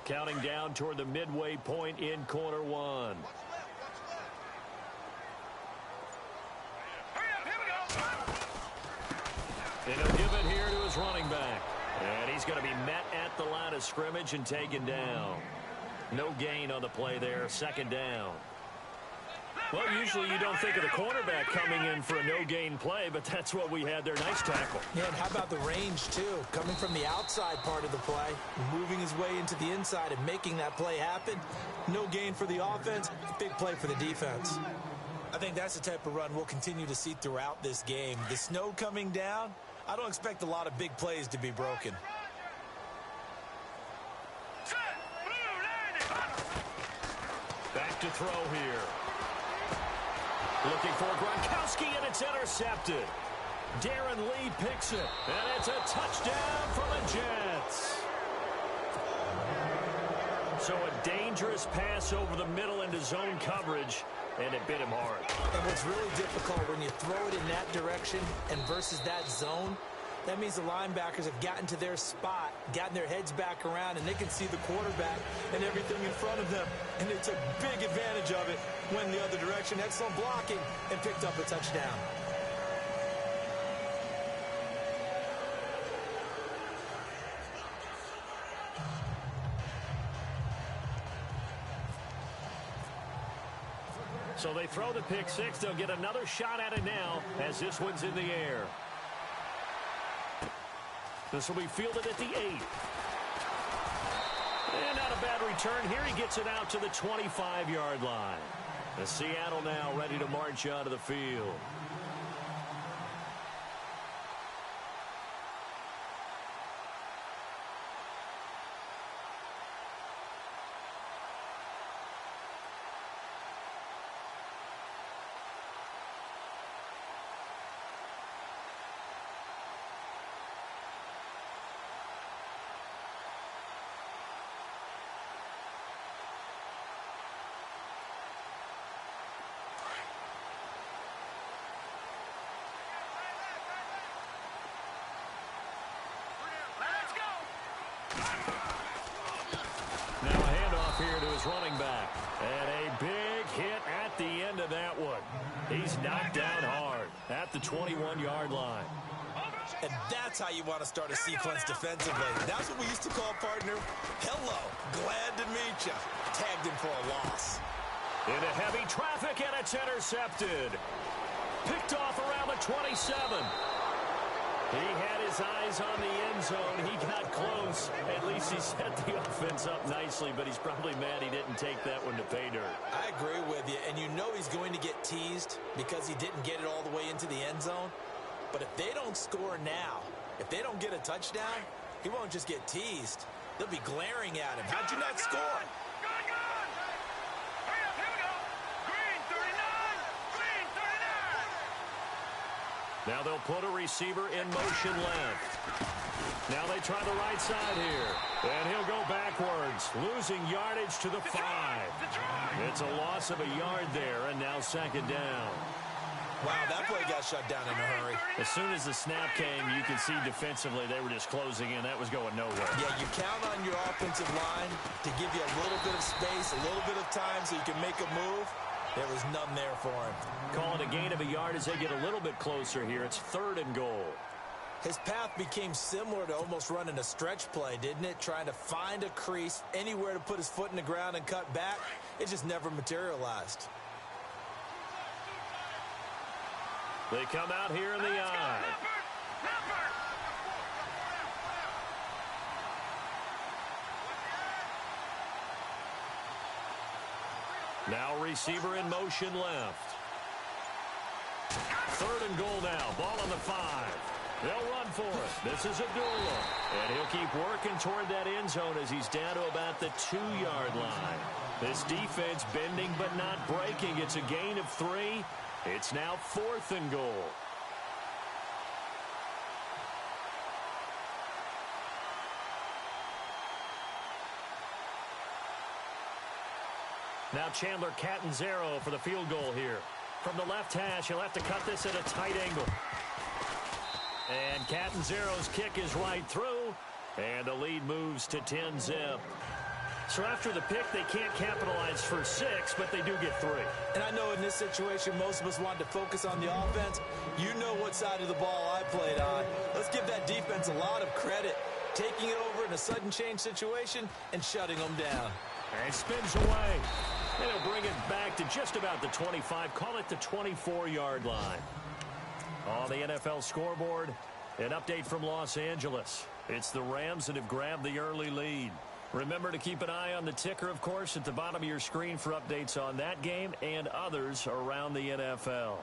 Counting down toward the midway point in quarter 1. And he'll give it here to his running back. And he's going to be met at the line of scrimmage and taken down. No gain on the play there. Second down. Well, usually you don't think of the cornerback coming in for a no-gain play, but that's what we had there. Nice tackle. Yeah, and how about the range, too? Coming from the outside part of the play, moving his way into the inside and making that play happen. No gain for the offense, big play for the defense. I think that's the type of run we'll continue to see throughout this game. The snow coming down, I don't expect a lot of big plays to be broken. Back to throw here. Looking for Gronkowski, and it's intercepted. Darren Lee picks it, and it's a touchdown for the Jets. So a dangerous pass over the middle into zone coverage, and it bit him hard. And what's really difficult when you throw it in that direction and versus that zone, that means the linebackers have gotten to their spot, gotten their heads back around, and they can see the quarterback and everything in front of them. And they took big advantage of it, went the other direction, excellent blocking, and picked up a touchdown. So they throw the pick six. They'll get another shot at it now as this one's in the air. This will be fielded at the 8. And not a bad return here. He gets it out to the 25-yard line. The Seattle now ready to march onto the field. Now a handoff here to his running back. And a big hit at the end of that one. He's knocked down hard at the 21-yard line. And that's how you want to start a sequence defensively. That's what we used to call, partner, hello, glad to meet you. Tagged him for a loss. Into heavy traffic, and it's intercepted. Picked off around the 27. He had his eyes on the end zone. He got close. At least he set the offense up nicely, but he's probably mad he didn't take that one to pay dirt. I agree with you, and you know he's going to get teased because he didn't get it all the way into the end zone. But if they don't score now, if they don't get a touchdown, he won't just get teased. They'll be glaring at him. How'd you not score? Now they'll put a receiver in motion left. Now they try the right side here. And he'll go backwards, losing yardage to the 5. It's a loss of a yard there, and now second down. Wow, that play got shut down in a hurry. As soon as the snap came, you can see defensively they were just closing in. That was going nowhere. Yeah, you count on your offensive line to give you a little bit of space, a little bit of time so you can make a move. There was none there for him. Calling a gain of a yard as they get a little bit closer here. It's 3rd and goal. His path became similar to almost running a stretch play, didn't it? Trying to find a crease, anywhere to put his foot in the ground and cut back. It just never materialized. They come out here in the eye. Now receiver in motion left. 3rd and goal now. Ball on the 5. They'll run for it. This is Abdullah. And he'll keep working toward that end zone as he's down to about the 2-yard line. This defense bending but not breaking. It's a gain of 3. It's now 4th and goal. Now Chandler Catanzaro for the field goal here. From the left hash, he'll have to cut this at a tight angle. And Catanzaro's kick is right through. And the lead moves to 10-zip. So after the pick, they can't capitalize for 6, but they do get 3. And I know in this situation, most of us wanted to focus on the offense. You know what side of the ball I played on. Let's give that defense a lot of credit. Taking it over in a sudden change situation and shutting them down. And spins away. And he'll bring it back to just about the 25. Call it the 24-yard line. On the NFL scoreboard, an update from Los Angeles. It's the Rams that have grabbed the early lead. Remember to keep an eye on the ticker, of course, at the bottom of your screen for updates on that game and others around the NFL.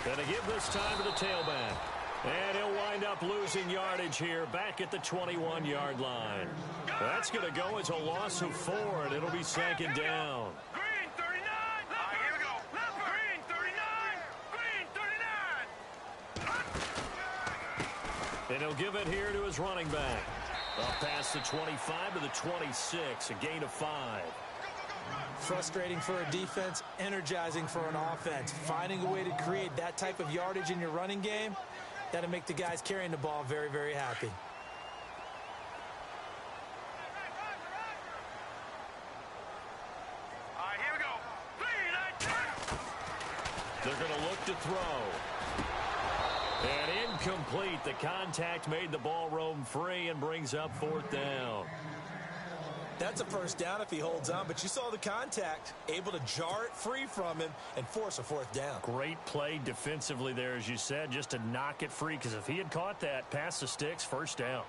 Going to give this time to the tailback. And he'll wind up losing yardage here back at the 21-yard line. That's going to go as a loss of 4, and it'll be second down. Green 39. Here we go. Green 39. Green 39. And he'll give it here to his running back. Up past the 25 to the 26, a gain of 5. Frustrating for a defense, energizing for an offense. Finding a way to create that type of yardage in your running game, that'll make the guys carrying the ball very, very happy. All right, here we go. They're going to look to throw. And incomplete. The contact made the ball roam free and brings up 4th down. That's a first down if he holds on, but you saw the contact, able to jar it free from him and force a 4th down. Great play defensively there, as you said, just to knock it free, because if he had caught that, past the sticks, first down.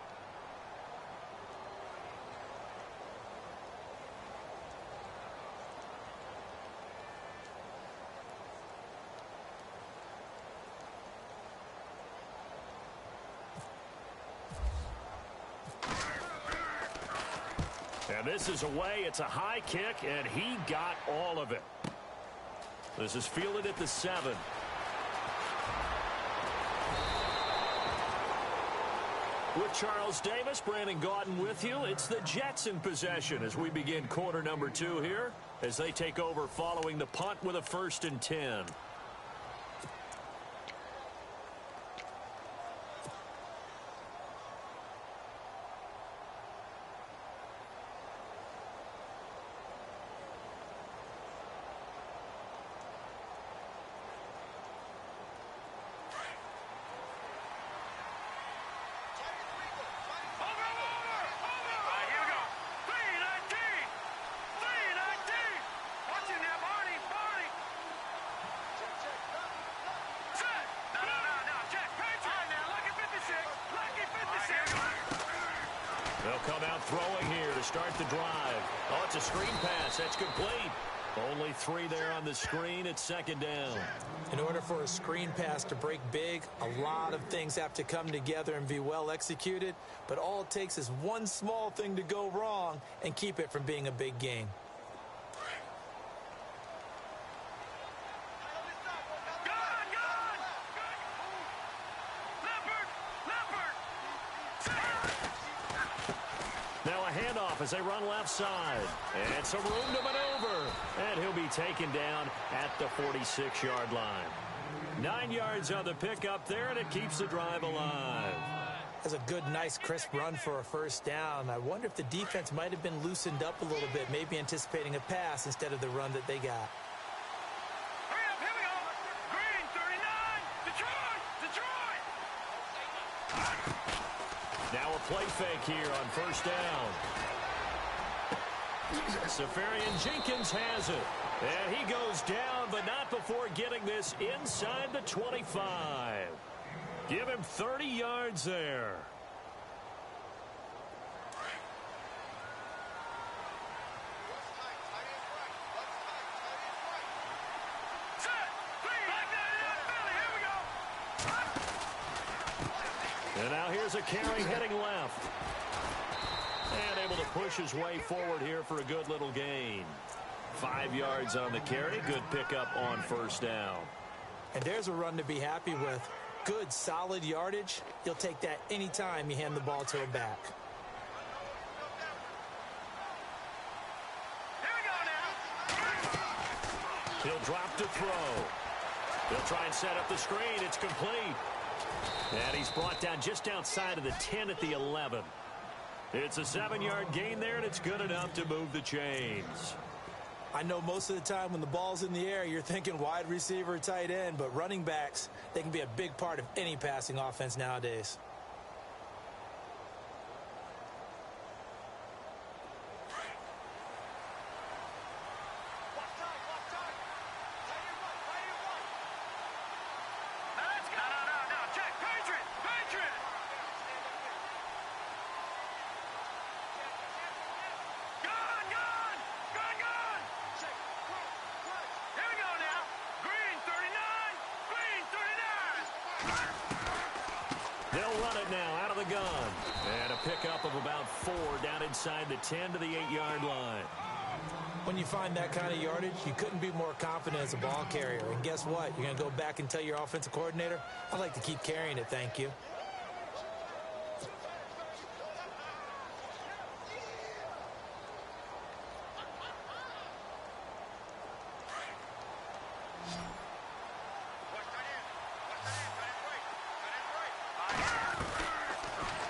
And this is away. It's a high kick, and he got all of it. This is fielded at the 7. With Charles Davis, Brandon Gaudin with you. It's the Jets in possession as we begin quarter number 2 here, as they take over following the punt with a 1st and 10. Throwing here to start the drive. Oh, it's a screen pass. That's complete. Only 3 there on the screen. It's 2nd down. In order for a screen pass to break big, a lot of things have to come together and be well executed. But all it takes is one small thing to go wrong and keep it from being a big gain. As they run left side. And some room to maneuver. And he'll be taken down at the 46-yard line. 9 yards on the pickup there, and it keeps the drive alive. That's a good, nice, crisp run for a 1st down. I wonder if the defense might have been loosened up a little bit, maybe anticipating a pass instead of the run that they got. Hurry up, here we go. Green 39. Detroit. Now a play fake here on 1st down. Safarian Jenkins has it. And he goes down, but not before getting this inside the 25. Give him 30 yards there. And now here's a carry heading left. And able to push his way forward here for a good little gain. 5 yards on the carry. Good pickup on 1st down. And there's a run to be happy with. Good, solid yardage. You'll take that anytime you hand the ball to a back. Here we go now. He'll drop to throw. He'll try and set up the screen. It's complete. And he's brought down just outside of the 10 at the 11. It's a 7-yard gain there, and it's good enough to move the chains. I know most of the time when the ball's in the air, you're thinking wide receiver, tight end, but running backs, they can be a big part of any passing offense nowadays. They'll run it now out of the gun. And a pickup of about 4 down inside the 10 to the 8-yard line. When you find that kind of yardage, you couldn't be more confident as a ball carrier. And guess what? You're going to go back and tell your offensive coordinator, I'd like to keep carrying it, thank you.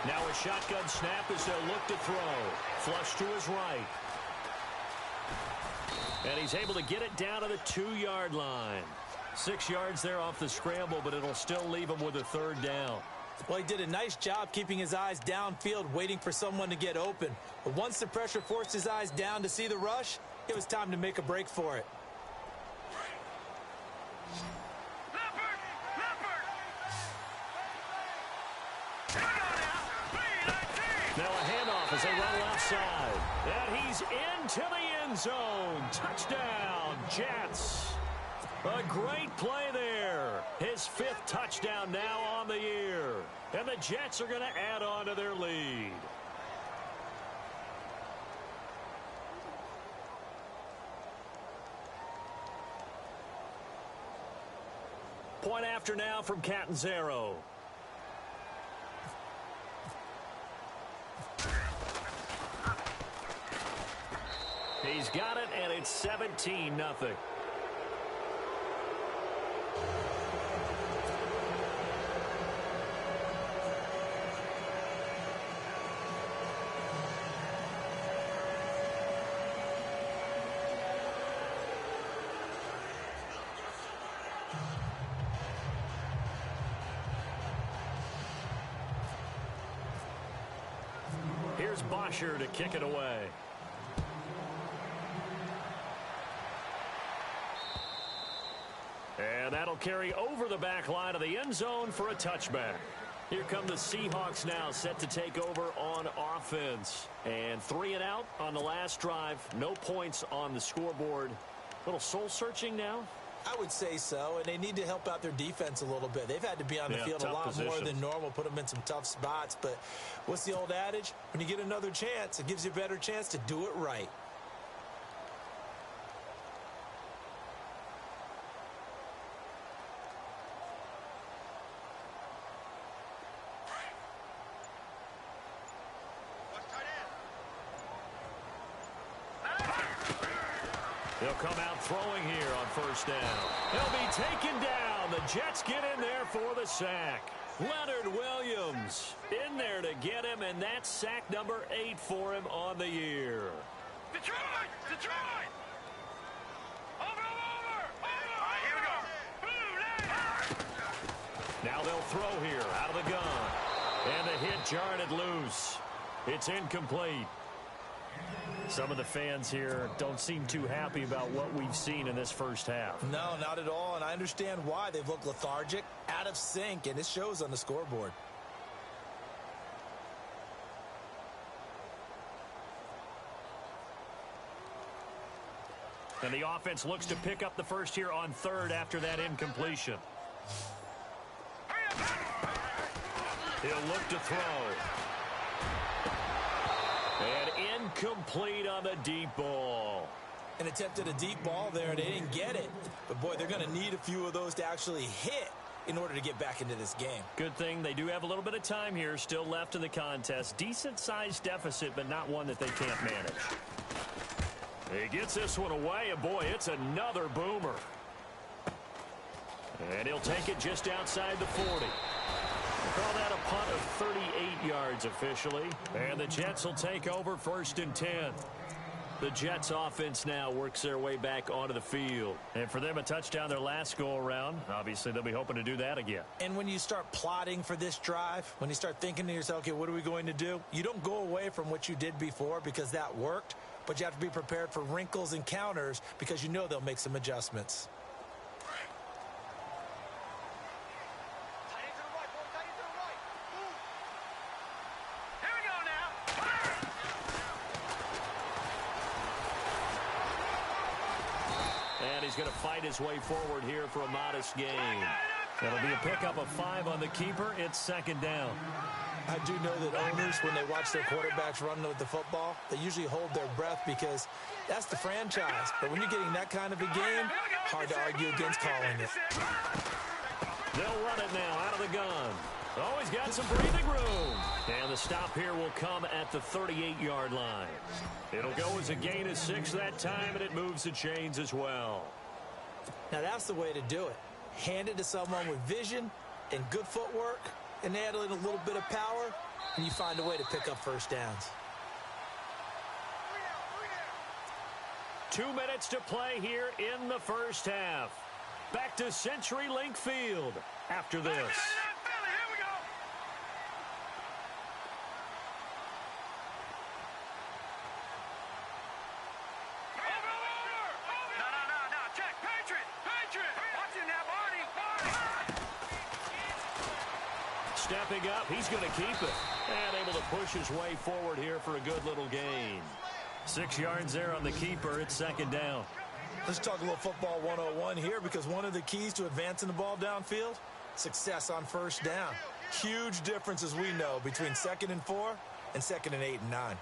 Now a shotgun snap as they'll look to throw. Flush to his right. And he's able to get it down to the 2-yard line. 6 yards there off the scramble, but it'll still leave him with a 3rd down. Well, he did a nice job keeping his eyes downfield, waiting for someone to get open. But once the pressure forced his eyes down to see the rush, it was time to make a break for it. Now a handoff as they run left side. And he's into the end zone. Touchdown, Jets. A great play there. His 5th touchdown now on the year. And the Jets are going to add on to their lead. Point after now from Catanzaro. He's got it, and it's 17-0. Here's Bosher to kick it away. And that'll carry over the back line of the end zone for a touchback. Here come the Seahawks now, set to take over on offense. And 3 and out on the last drive. No points on the scoreboard. A little soul-searching now? I would say so, and they need to help out their defense a little bit. They've had to be on the field a lot more than normal, put them in some tough spots. But what's the old adage? When you get another chance, it gives you a better chance to do it right. They'll come out throwing here on 1st down. He'll be taken down. The Jets get in there for the sack. Leonard Williams in there to get him, and that's sack number 8 for him on the year. Detroit! Detroit! Over! All right, here we go. Now they'll throw here out of the gun. And the hit jarred it loose. It's incomplete. Some of the fans here don't seem too happy about what we've seen in this first half. No, not at all, and I understand why. They've looked lethargic, out of sync, and it shows on the scoreboard. And the offense looks to pick up the first here on 3rd after that incompletion. He'll look to throw. And incomplete on the deep ball. And attempted a deep ball there, and they didn't get it. But, boy, they're going to need a few of those to actually hit in order to get back into this game. Good thing they do have a little bit of time here still left in the contest. Decent-sized deficit, but not one that they can't manage. He gets this one away, and, boy, it's another boomer. And he'll take it just outside the 40. Call that a punt of 38 yards officially. And the Jets will take over 1st and 10. The Jets offense now works their way back onto the field. And for them, a touchdown their last go-around. Obviously, they'll be hoping to do that again. And when you start plotting for this drive, when you start thinking to yourself, okay, what are we going to do? You don't go away from what you did before because that worked, but you have to be prepared for wrinkles and counters because you know they'll make some adjustments. He's going to fight his way forward here for a modest gain. That'll be a pickup of 5 on the keeper. It's 2nd down. I do know that owners, when they watch their quarterbacks run with the football, they usually hold their breath because that's the franchise. But when you're getting that kind of a game, hard to argue against calling it. They'll run it now out of the gun. Oh, he's got some breathing room. And the stop here will come at the 38-yard line. It'll go as a gain of 6 that time, and it moves the chains as well. Now, that's the way to do it. Hand it to someone with vision and good footwork, and add in a little bit of power, and you find a way to pick up 1st downs. 2 minutes to play here in the 1st half. Back to CenturyLink Field after this. Stepping up, he's going to keep it. And able to push his way forward here for a good little gain. 6 yards there on the keeper. It's 2nd down. Let's talk a little football 101 here because one of the keys to advancing the ball downfield, success on 1st down. Huge difference, as we know, between 2nd and 4 and 2nd and 8 and 9.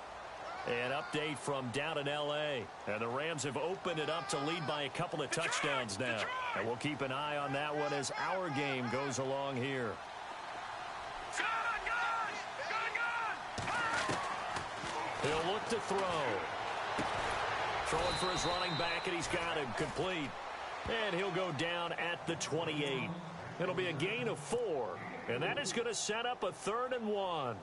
An update from down in L.A. And the Rams have opened it up to lead by a couple of touchdowns now. And we'll keep an eye on that one as our game goes along here. He'll look to throw. Throwing for his running back, and he's got him complete. And he'll go down at the 28. It'll be a gain of 4. And that is going to set up a 3rd and 1.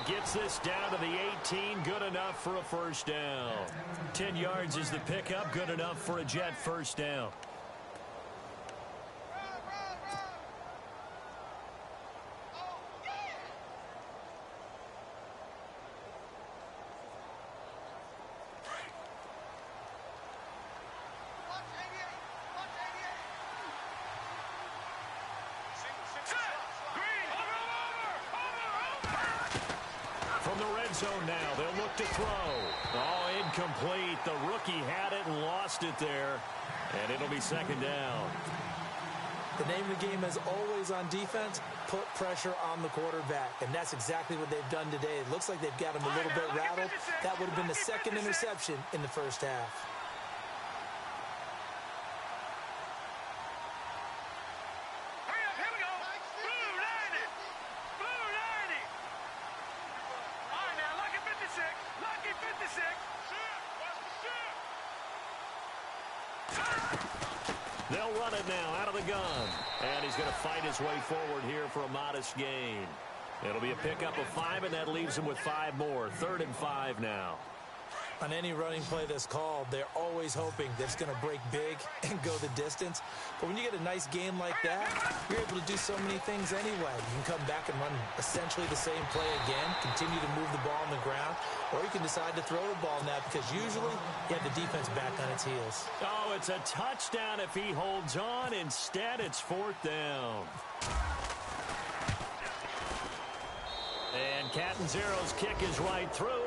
Gets this down to the 18, good enough for a 1st down. 10 yards is the pickup, good enough for a Jet 1st down. Zone now. They'll look to throw. Oh, incomplete. The rookie had it and lost it there. And it'll be 2nd down. The name of the game is always on defense, put pressure on the quarterback. And that's exactly what they've done today. It looks like they've got him a little bit rattled. That would have been the 2nd interception in the 1st half. They'll run it now out of the gun. And he's going to fight his way forward here for a modest gain. It'll be a pickup of 5, and that leaves him with 5 more. 3rd and 5 now. On any running play that's called, they're always hoping that it's going to break big and go the distance. But when you get a nice game like that, you're able to do so many things anyway. You can come back and run essentially the same play again, continue to move the ball on the ground, or you can decide to throw the ball now because usually you have the defense back on its heels. Oh, it's a touchdown if he holds on. Instead, it's 4th down. And Catanzero's kick is right through.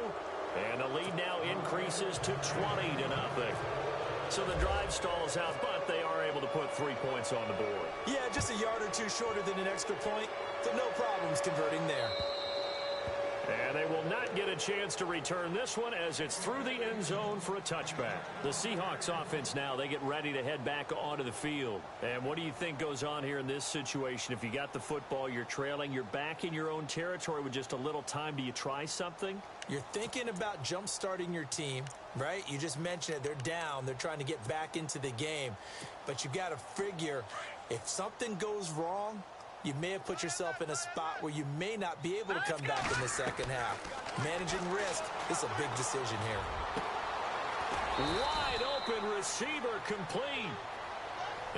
And the lead now increases to 20-0. So the drive stalls out, but they are able to put 3 points on the board. Yeah, just a yard or two shorter than an extra point, so no problems converting there. And they will not get a chance to return this one as it's through the end zone for a touchback. The Seahawks offense now, they get ready to head back onto the field. And what do you think goes on here in this situation? If you got the football, you're trailing, you're back in your own territory with just a little time. Do you try something? You're thinking about jump-starting your team, right? You just mentioned it. They're down. They're trying to get back into the game. But you got to figure if something goes wrong, you may have put yourself in a spot where you may not be able to come back in the second half. Managing risk is a big decision here. Wide open receiver complete.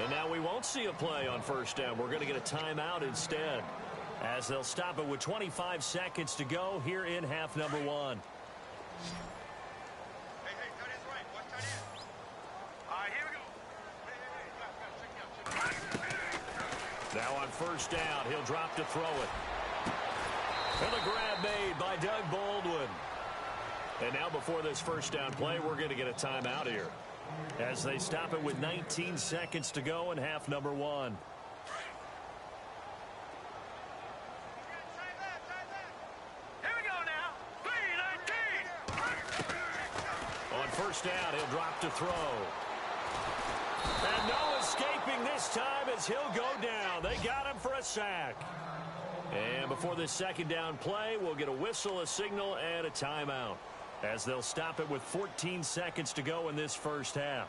And now we won't see a play on first down. We're going to get a timeout instead, as they'll stop it with 25 seconds to go here in half number one. Hey, tight end's right. Watch tight end. All right, here we go. Now on first down, he'll drop to throw it. And the grab made by Doug Baldwin. And now before this first down play, we're going to get a timeout here, as they stop it with 19 seconds to go in half number one. Here we go now. 3-19. On first down, he'll drop to throw. And no escaping this time as he'll go down. They got him for a sack. And before this second down play, we'll get a whistle, a signal, and a timeout, as they'll stop it with 14 seconds to go in this first half.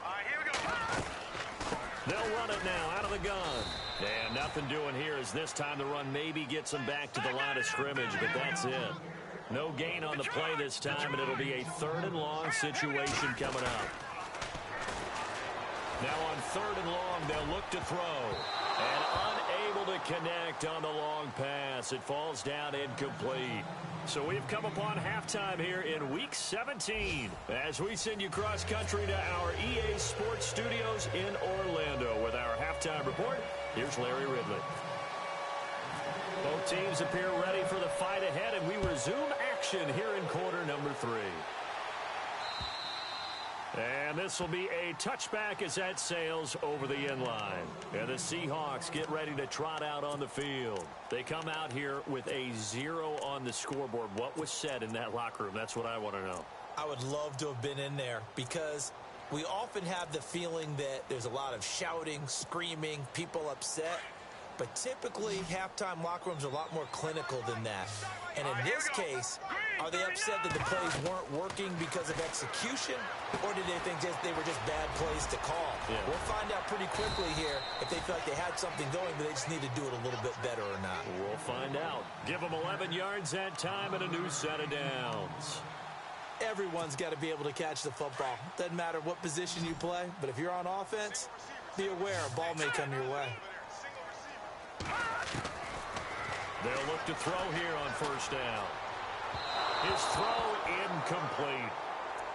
All right, here we go. They'll run it now out of the gun. And nothing doing here as this time the run maybe gets them back to the line of scrimmage, but that's it. No gain on the play this time, and it'll be a third and long situation coming up. Now on third and long, they'll look to throw. And unable to connect on the long pass. It falls down incomplete. So we've come upon halftime here in Week 17 as we send you cross-country to our EA Sports Studios in Orlando with our halftime report. Here's Larry Ridley. Both teams appear ready for the fight ahead, and we resume action here in quarter number 3. And this will be a touchback as that sails over the end line. And the Seahawks get ready to trot out on the field. They come out here with a 0 on the scoreboard. What was said in that locker room? That's what I want to know. I would love to have been in there, because we often have the feeling that there's a lot of shouting, screaming, people upset. But typically, halftime locker rooms are a lot more clinical than that. And in this case, are they upset that the plays weren't working because of execution, or did they think they were just bad plays to call? Yeah. We'll find out pretty quickly here if they feel like they had something going, but they just need to do it a little bit better or not. We'll find out. Give them 11 yards that time and a new set of downs. Everyone's got to be able to catch the football. Doesn't matter what position you play, but if you're on offense, be aware a ball may come your way. They'll look to throw here on first down. His throw incomplete.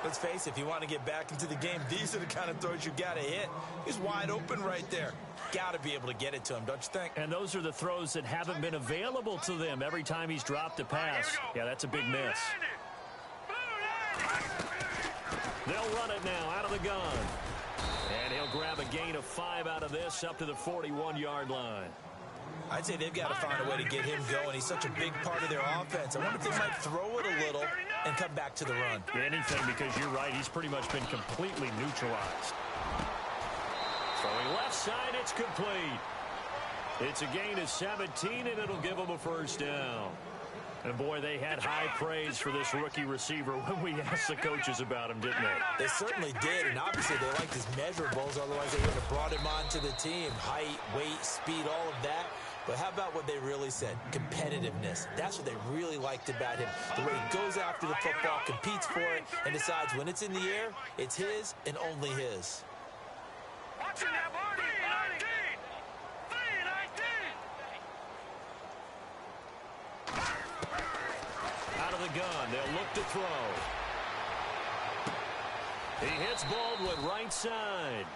Let's face it, if you want to get back into the game, these are the kind of throws you got to hit. He's wide open right there. Got to be able to get it to him, don't you think? And those are the throws that haven't been available to them every time he's dropped a pass. Yeah, that's a big miss. They'll run it now out of the gun. And he'll grab a gain of 5 out of this up to the 41-yard line. I'd say they've got to find a way to get him going. He's such a big part of their offense. I wonder if they might throw it a little and come back to the run. Anything, because you're right. He's pretty much been completely neutralized. Throwing left side, it's complete. It's a gain of 17, and it'll give them a first down. And, boy, they had high praise for this rookie receiver when we asked the coaches about him, didn't they? They certainly did, and obviously they liked his measurables. Otherwise, they would have brought him onto the team. Height, weight, speed, all of that. But how about what they really said? Competitiveness. That's what they really liked about him. The way he goes after the football, competes for it, and decides when it's in the air, it's his and only his. Watching that body. 3-19. Out of the gun, they'll look to throw. He hits Baldwin right side.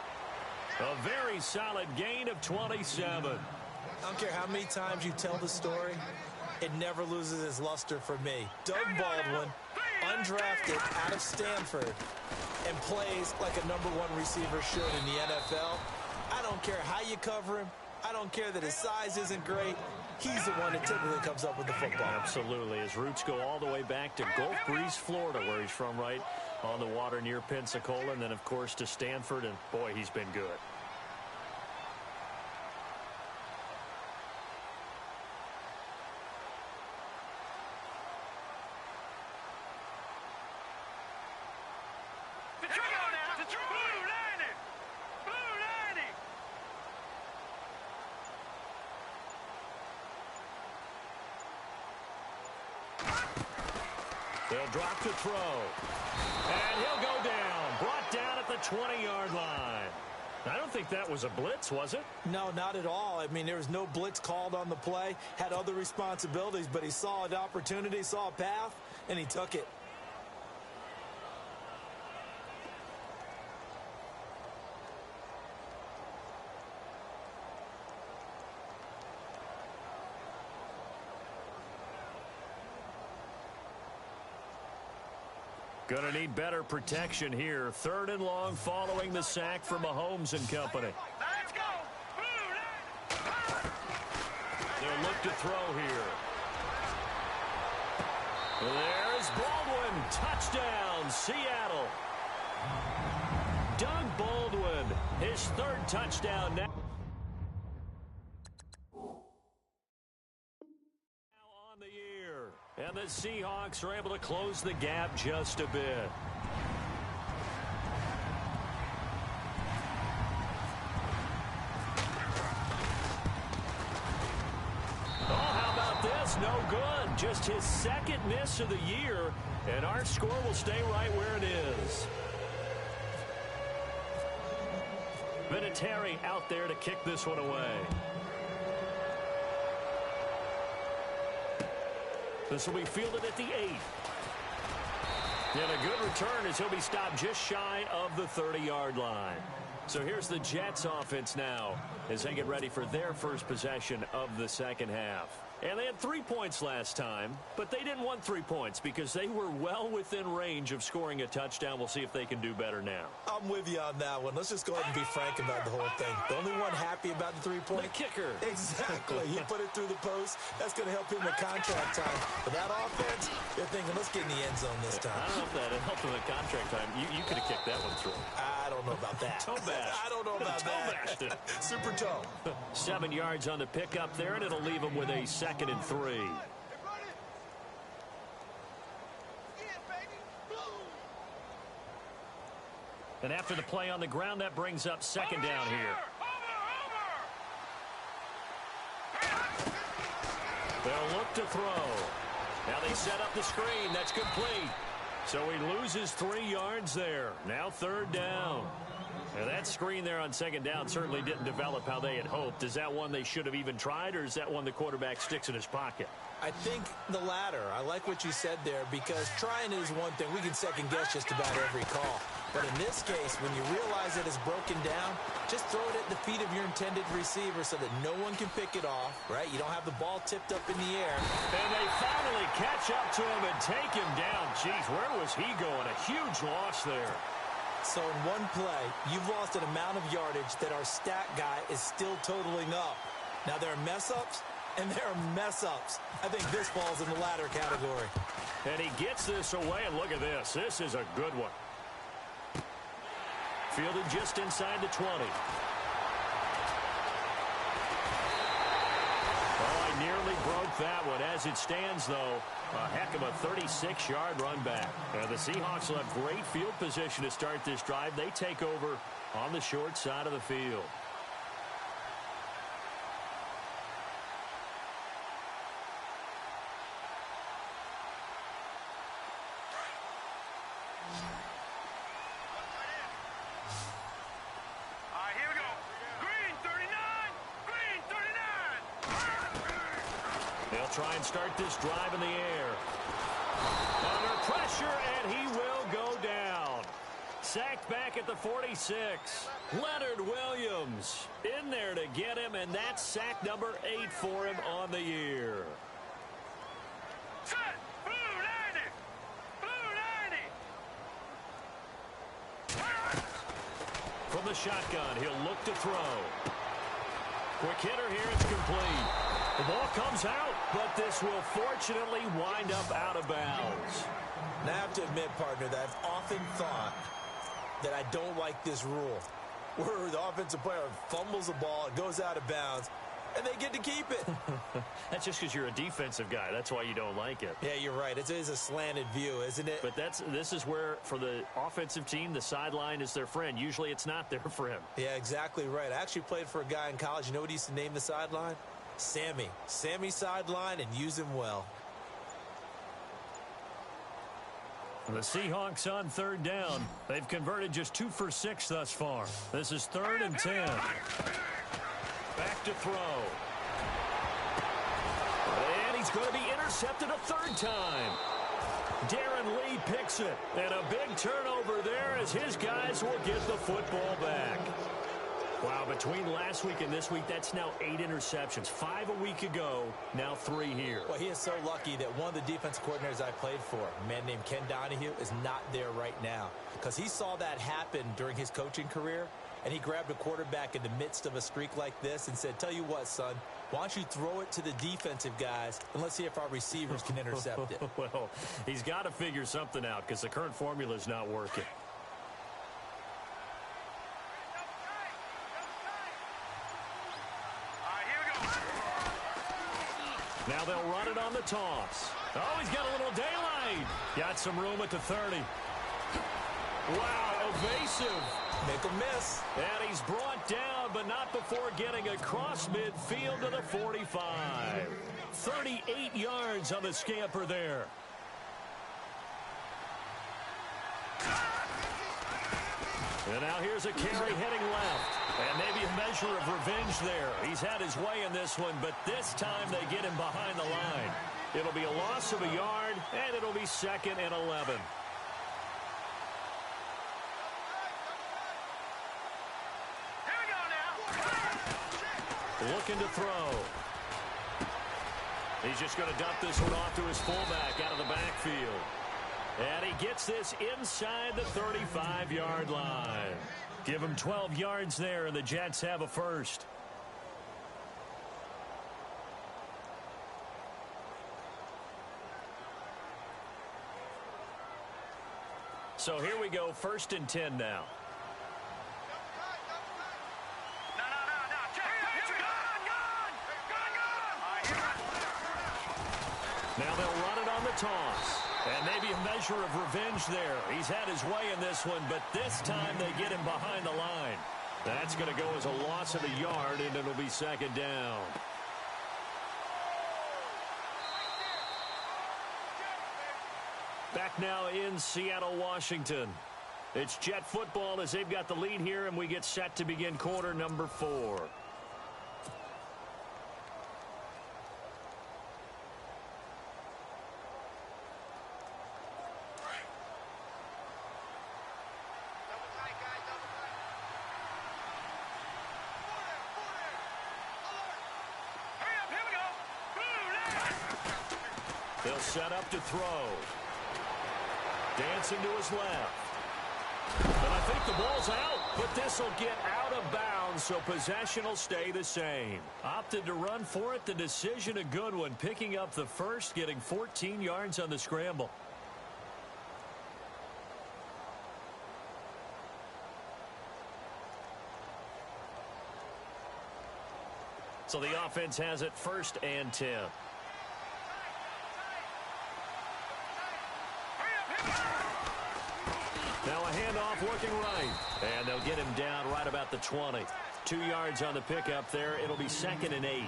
A very solid gain of 27. I don't care how many times you tell the story, it never loses its luster for me. Doug Baldwin, undrafted out of Stanford, and plays like a #1 receiver should in the NFL. I don't care how you cover him. I don't care that his size isn't great. He's the one that typically comes up with the football. Absolutely. His roots go all the way back to Gulf Breeze, Florida, where he's from, right on the water near Pensacola, and then, of course, to Stanford, and, boy, he's been good. They'll drop to throw. And he'll go down. Brought down at the 20-yard line. I don't think that was a blitz, was it? No, not at all. I mean, there was no blitz called on the play. Had other responsibilities, but he saw an opportunity, saw a path, and he took it. Gonna need better protection here. 3rd and long following the sack from Mahomes and company. Let's go. They'll look to throw here. There's Baldwin. Touchdown, Seattle. Doug Baldwin, his 3rd touchdown now. On the year. And the Seahawks are able to close the gap just a bit. Oh, how about this? No good. Just his 2nd miss of the year, and our score will stay right where it is. Vinatieri out there to kick this one away. This will be fielded at the 8. And a good return as he'll be stopped just shy of the 30-yard line. So here's the Jets offense now as they get ready for their first possession of the second half. And they had 3 points last time, but they didn't want 3 points because they were well within range of scoring a touchdown. We'll see if they can do better now. I'm with you on that one. Let's just go ahead and be frank about the whole thing. The only one happy about the 3-point. The kicker. Exactly. He put it through the post. That's going to help him with contract time. But that offense, they're thinking, let's get in the end zone this time. I don't know if that helped him with contract time. You could have kicked that one through. I don't know about that. Toe bash. I don't know about that. Super toe. 7 yards on the pickup there, and it'll leave him with a 2nd and 3. And after the play on the ground, that brings up 2nd down here. They'll look to throw. Now they set up the screen. That's complete. So he loses 3 yards there. Now 3rd down. And that screen there on 2nd down certainly didn't develop how they had hoped. Is that one they should have even tried, or is that one the quarterback sticks in his pocket? I think the latter. I like what you said there, because trying is one thing. We can second guess just about every call. But in this case, when you realize that it's broken down, just throw it at the feet of your intended receiver so that no one can pick it off, right? You don't have the ball tipped up in the air. And they finally catch up to him and take him down. Jeez, where was he going? A huge loss there. So in one play, you've lost an amount of yardage that our stat guy is still totaling up. Now, there are mess-ups, and there are mess-ups. I think this falls in the latter category. And he gets this away, and look at this. This is a good one. Fielded just inside the 20. Oh, I nearly broke that one. As it stands, though, a heck of a 36-yard run back. The Seahawks will have great field position to start this drive. They take over on the short side of the field. Try and start this drive in the air. Under pressure, and he will go down. Sacked back at the 46. Leonard Williams in there to get him, and that's sack number 8 for him on the year. Set! Blue 90! Blue 90! from the shotgun. He'll look to throw. Quick hitter here. It's complete. The ball comes out, but this will fortunately wind up out of bounds. Now, I have to admit, partner, that I've often thought that I don't like this rule, where the offensive player fumbles the ball, it goes out of bounds, and they get to keep it. That's just because you're a defensive guy. That's why you don't like it. Yeah, you're right. It is a slanted view, isn't it? But this is where, for the offensive team, the sideline is their friend. Usually it's not their friend. Yeah, exactly right. I actually played for a guy in college. You know what he used to name the sideline? Sammy. Sammy sideline, and use him well. The Seahawks on third down. They've converted just 2 for 6 thus far. This is 3rd and 10. Back to throw. And he's going to be intercepted a 3rd time. Darren Lee picks it. And a big turnover there as his guys will get the football back. Wow, between last week and this week, that's now 8 interceptions. 5 a week ago, now 3 here. Well, he is so lucky that one of the defense coordinators I played for, a man named Ken Donahue, is not there right now. Because he saw that happen during his coaching career, and he grabbed a quarterback in the midst of a streak like this and said, tell you what, son, why don't you throw it to the defensive guys, and let's see if our receivers can intercept it. Well, he's got to figure something out because the current formula is not working. Now they'll run it on the toss. Oh, he's got a little daylight. Got some room at the 30. Wow, evasive. Make a miss. And he's brought down, but not before getting across midfield to the 45. 38 yards on the scamper there. And now here's a carry heading left. And maybe a measure of revenge there. He's had his way in this one, but this time they get him behind the line. It'll be a loss of a yard, and it'll be 2nd and 11. Here we go now. Looking to throw. He's just going to dump this one off to his fullback out of the backfield. And he gets this inside the 35-yard line. Give him 12 yards there, and the Jets have a first. So here we go, 1st and 10 now. Now they'll run it on the toss. And maybe a measure of revenge there. He's had his way in this one, but this time they get him behind the line. That's going to go as a loss of a yard, and it'll be 2nd down. Back now in Seattle, Washington. It's Jet football as they've got the lead here, and we get set to begin quarter number 4. They'll set up to throw. Dancing to his left. And I think the ball's out, but this will get out of bounds, so possession will stay the same. Opted to run for it. The decision a good one. Picking up the first, getting 14 yards on the scramble. So the offense has it 1st and 10. Now a handoff working right. And they'll get him down right about the 20. 2 yards on the pickup there. It'll be 2nd and 8.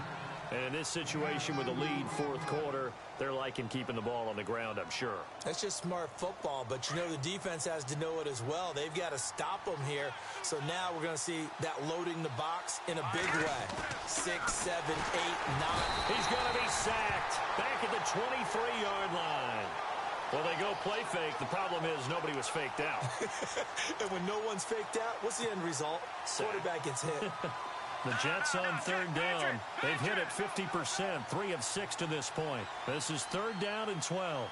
And in this situation with the lead 4th quarter, they're liking keeping the ball on the ground, I'm sure. That's just smart football, but you know the defense has to know it as well. They've got to stop them here. So now we're going to see that loading the box in a big way. 6, 7, 8, 9. He's going to be sacked back at the 23-yard line. Well, they go play fake. The problem is nobody was faked out. And when no one's faked out, what's the end result? Quarterback gets hit. The Jets on 3rd down. They've hit it 50%, 3 of 6 to this point. This is 3rd down and 12.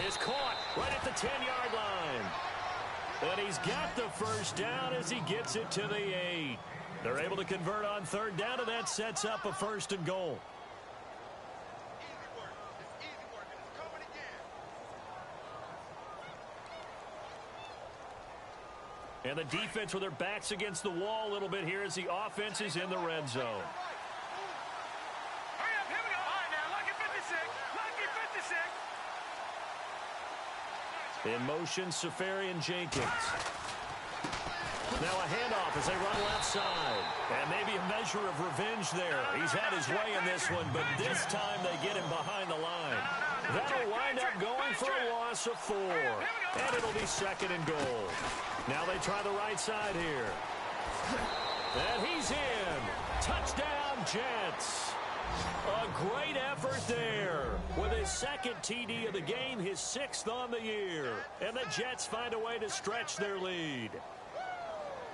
is caught right at the 10-yard line. And he's got the first down as he gets it to the 8. They're able to convert on third down, and that sets up a 1st and goal. And the defense with their backs against the wall a little bit here as the offense is in the red zone. Hurry up, here we go. All right, now, lucky 56. Lucky 56. In motion, Safarian Jenkins. Now a handoff as they run left side. And maybe a measure of revenge there. He's had his way in this one, but this time they get him behind the line. That'll wind up going for a loss of 4. And it'll be 2nd and goal. Now they try the right side here. And he's in. Touchdown, Jets. A great effort there. With his 2nd TD of the game, his 6th on the year. And the Jets find a way to stretch their lead.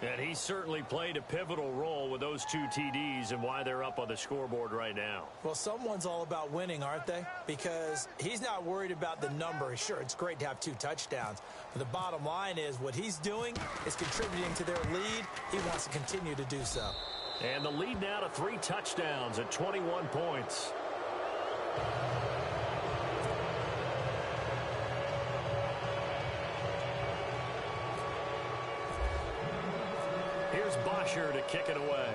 And he certainly played a pivotal role with those 2 TDs and why they're up on the scoreboard right now. Well, someone's all about winning, aren't they? Because he's not worried about the number. Sure, it's great to have 2 touchdowns. But the bottom line is what he's doing is contributing to their lead. He wants to continue to do so. And the lead now to 3 touchdowns at 21 points. Here's Bosher to kick it away.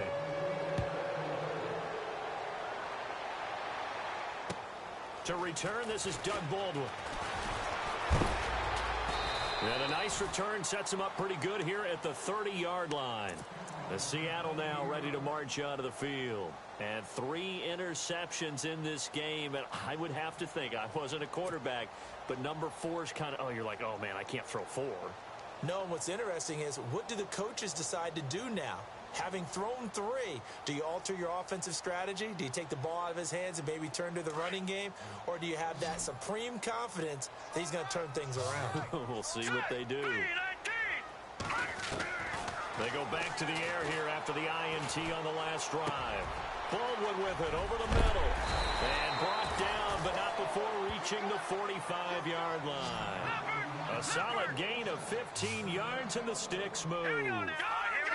To return, this is Doug Baldwin. And a nice return sets him up pretty good here at the 30-yard line. The Seattle now ready to march out of the field. And 3 interceptions in this game. And I would have to think, I wasn't a quarterback, but number 4 is kind of, oh, you're like, oh, man, I can't throw 4. No, and what's interesting is what do the coaches decide to do now? Having thrown 3, do you alter your offensive strategy? Do you take the ball out of his hands and maybe turn to the running game? Or do you have that supreme confidence that he's going to turn things around? We'll see what they do. They go back to the air here after the INT on the last drive. Baldwin with it over the middle. And brought down, but not before reaching the 45-yard line. A solid gain of 15 yards, and the sticks move.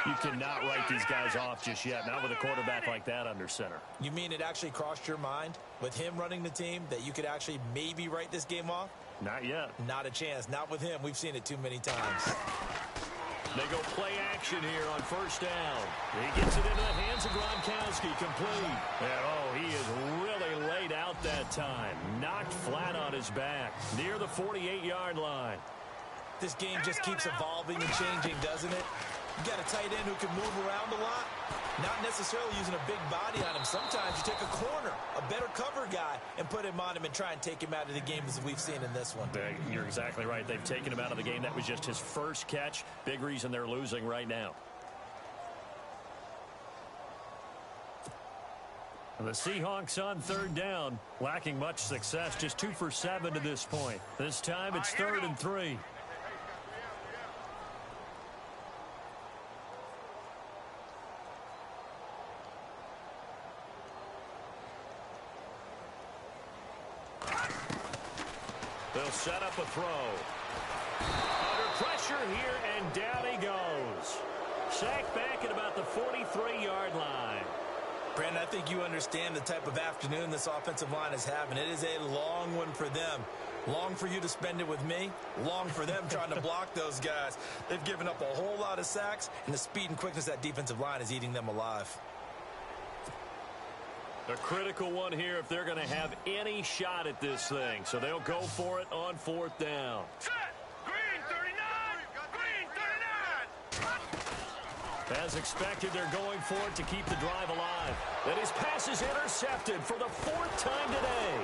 You cannot write these guys off just yet, not with a quarterback like that under center. You mean it actually crossed your mind with him running the team that you could actually maybe write this game off? Not yet. Not a chance. Not with him. We've seen it too many times. They go play action here on 1st down. He gets it into the hands of Gronkowski, complete. And, oh, he is really laid out that time. Knocked flat on his back near the 48-yard line. This game just keeps evolving and changing, doesn't it? You got a tight end who can move around a lot, not necessarily using a big body on him. Sometimes you take a corner, a better cover guy, and put him on him and try and take him out of the game as we've seen in this one. You're exactly right. They've taken him out of the game. That was just his first catch. Big reason they're losing right now. The Seahawks on 3rd down, lacking much success, just 2 for 7 to this point. This time it's 3rd and 3. They'll set up a throw. Under pressure here, and down he goes. Sacked back at about the 43-yard line. Brandon, I think you understand the type of afternoon this offensive line is having. It is a long one for them. Long for you to spend it with me. Long for them trying to block those guys. They've given up a whole lot of sacks, and the speed and quickness of that defensive line is eating them alive. A critical one here if they're going to have any shot at this thing. So they'll go for it on 4th down. Set. Green 39. Green 39. As expected, they're going for it to keep the drive alive. And his pass is intercepted for the 4th time today.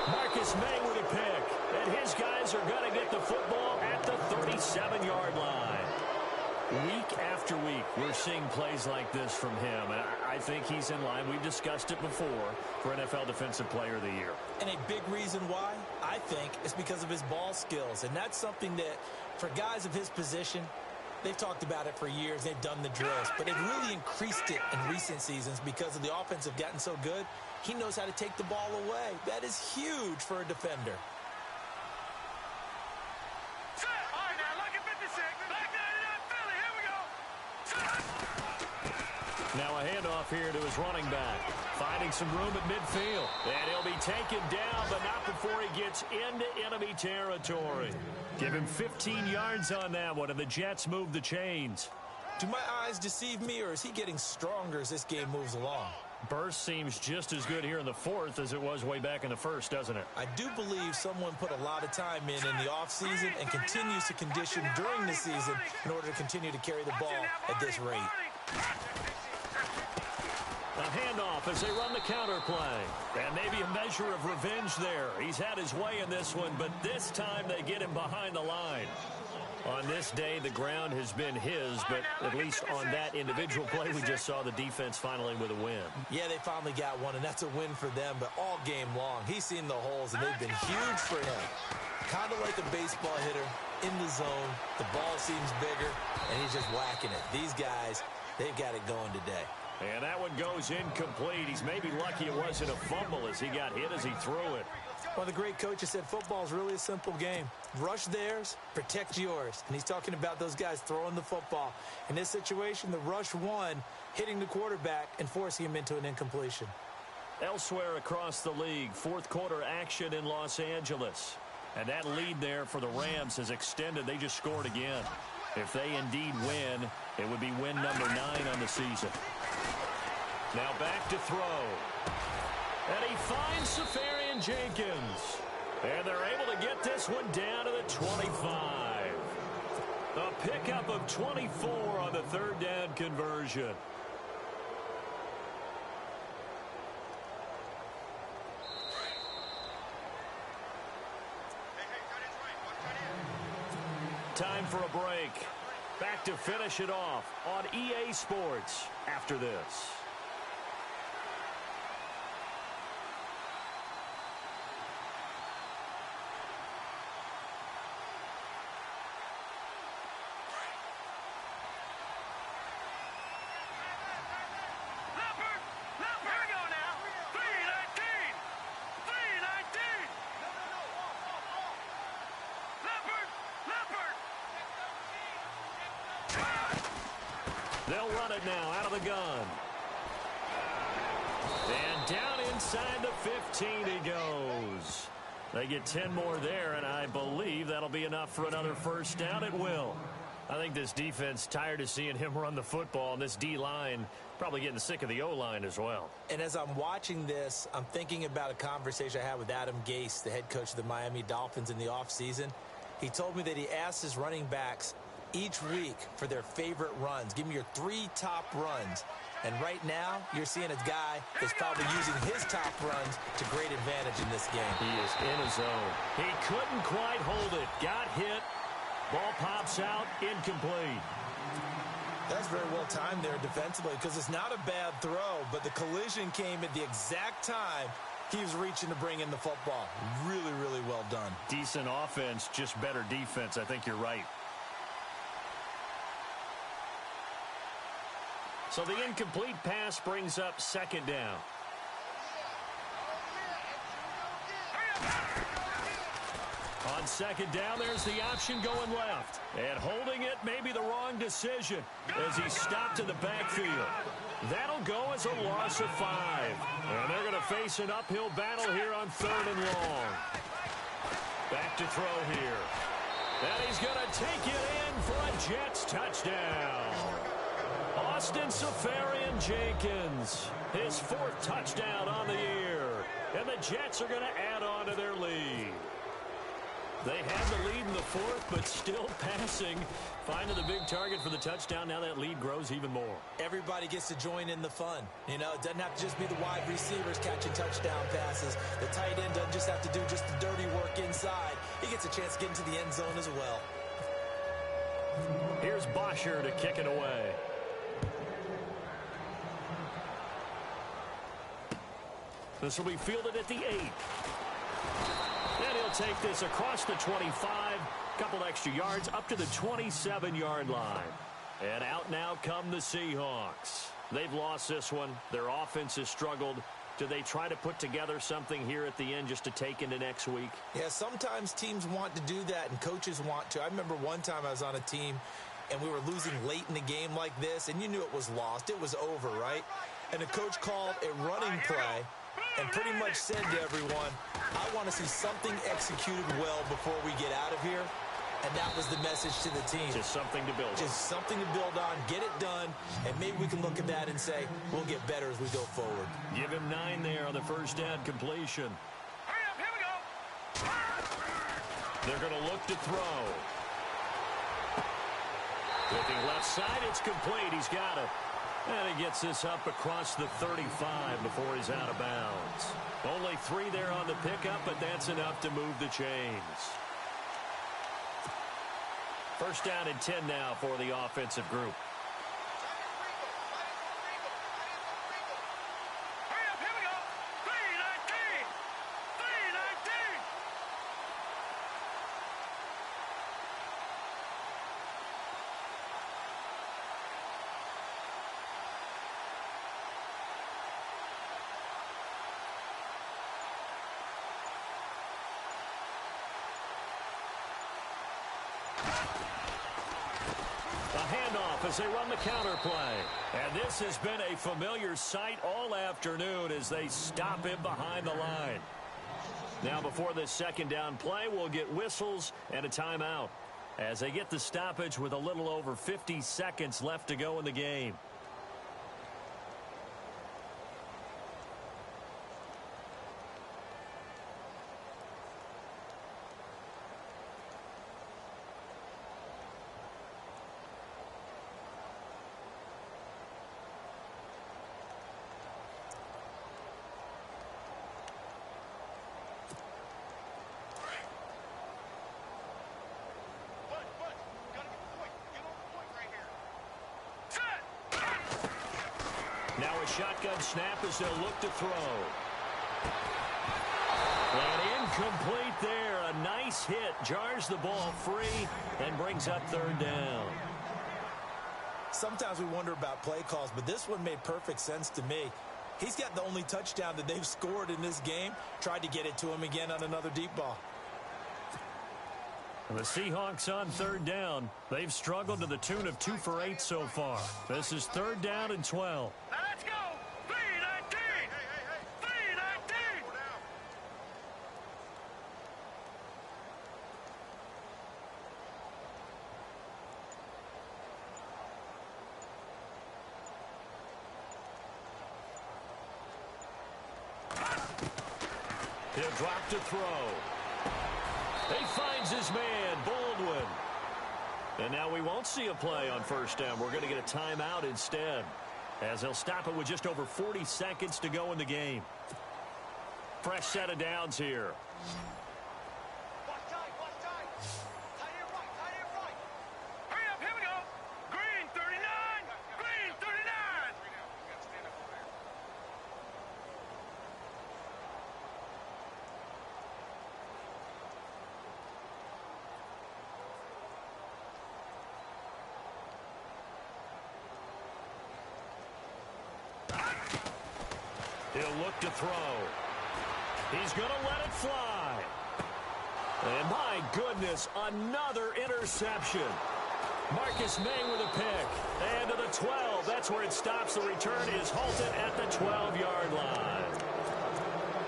Marcus May with a pick. And his guys are going to get the football at the 37-yard line. Week after week, we're seeing plays like this from him, and I think he's in line. We've discussed it before for NFL Defensive Player of the Year. And a big reason why, I think, is because of his ball skills, and that's something that, for guys of his position, they've talked about it for years. They've done the drills, but they've really increased it in recent seasons because of the offense have gotten so good. He knows how to take the ball away. That is huge for a defender. handoff here to his running back. Finding some room at midfield. And he'll be taken down, but not before he gets into enemy territory. Give him 15 yards on that one, and the Jets move the chains. Do my eyes deceive me, or is he getting stronger as this game moves along? Burst seems just as good here in the fourth as it was way back in the first, doesn't it? I do believe someone put a lot of time in the offseason and continues to condition during the season in order to continue to carry the ball at this rate. A handoff as they run the counter play. And maybe a measure of revenge there. He's had his way in this one, but this time they get him behind the line. On this day, the ground has been his, but at least on that individual play, we just saw the defense finally with a win. Yeah, they finally got one, and that's a win for them, but all game long, he's seen the holes, and they've been huge for him. Kind of like a baseball hitter in the zone. The ball seems bigger, and he's just whacking it. These guys, they've got it going today. And that one goes incomplete. He's maybe lucky it wasn't a fumble as he got hit as he threw it. Well, the great coach has said football is really a simple game. Rush theirs, protect yours. And he's talking about those guys throwing the football. In this situation, the rush won, hitting the quarterback and forcing him into an incompletion. Elsewhere across the league, fourth quarter action in Los Angeles. And that lead there for the Rams has extended. They just scored again. If they indeed win, it would be win number 9 on the season. Now back to throw. And he finds Safarian Jenkins. And they're able to get this one down to the 25. A pickup of 24 on the third down conversion. Time for a break. Back to finish it off on EA Sports after this. They'll run it now out of the gun. And down inside the 15 he goes. They get 10 more there, and I believe that'll be enough for another first down. It will. I think this defense tired of seeing him run the football, and this D-line probably getting sick of the O-line as well. And as I'm watching this, I'm thinking about a conversation I had with Adam Gase, the head coach of the Miami Dolphins in the offseason. He told me that he asked his running backs each week for their favorite runs. Give me your 3 top runs. And right now, you're seeing a guy that's probably using his top runs to great advantage in this game. He is in his zone. He couldn't quite hold it. Got hit. Ball pops out. Incomplete. That's very well timed there defensively because it's not a bad throw, but the collision came at the exact time he was reaching to bring in the football. Really, really well done. Decent offense, just better defense. I think you're right. So the incomplete pass brings up second down. On second down, there's the option going left. And holding it may be the wrong decision as he stopped in the backfield. That'll go as a loss of 5. And they're going to face an uphill battle here on 3rd and long. Back to throw here. And he's going to take it in for a Jets touchdown. Austin Safarian Jenkins, his 4th touchdown on the year. And the Jets are going to add on to their lead. They had the lead in the 4th, but still passing. Finding the big target for the touchdown. Now that lead grows even more. Everybody gets to join in the fun. You know, it doesn't have to just be the wide receivers catching touchdown passes. The tight end doesn't just have to do just the dirty work inside. He gets a chance to get into the end zone as well. Here's Bosher to kick it away. This will be fielded at the 8. And he'll take this across the 25. Couple extra yards up to the 27-yard line. And out now come the Seahawks. They've lost this one. Their offense has struggled. Do they try to put together something here at the end just to take into next week? Yeah, sometimes teams want to do that and coaches want to. I remember one time I was on a team and we were losing late in the game like this, and you knew it was lost. It was over, right? And the coach called a running play and pretty much said to everyone, I want to see something executed well before we get out of here. And that was the message to the team. Just something to build on. Just something to build on, get it done, and maybe we can look at that and say, we'll get better as we go forward. Give him 9 there on the first down completion. Hurry up, here we go. They're going to look to throw. Looking left side, it's complete. He's got it. And he gets this up across the 35 before he's out of bounds. Only 3 there on the pickup, but that's enough to move the chains. First down and 10 now for the offensive group. Hurry up, here we go. 3-19. 3-19. Handoff as they run the counter play. And this has been a familiar sight all afternoon as they stop him behind the line. Now before this second down play, we'll get whistles and a timeout as they get the stoppage with a little over 50 seconds left to go in the game. Now a shotgun snap as they'll look to throw. And incomplete there. A nice hit. Jars the ball free and brings up third down. Sometimes we wonder about play calls, but this one made perfect sense to me. He's got the only touchdown that they've scored in this game. Tried to get it to him again on another deep ball. And the Seahawks on third down. They've struggled to the tune of 2 for 8 so far. This is third down and 12. Now let's go. 3-19. 3-19. He'll drop to throw. He finds his man, Baldwin. And now we won't see a play on first down. We're going to get a timeout instead, as they'll stop it with just over 40 seconds to go in the game. Fresh set of downs here. Watch time, watch time. Tight end right, tight end right. Hurry up, here we go. Green 39. Green 39. He'll look to throw. He's going to let it fly. And my goodness, another interception. Marcus May with a pick. And to the 12. That's where it stops. The return is halted at the 12-yard line.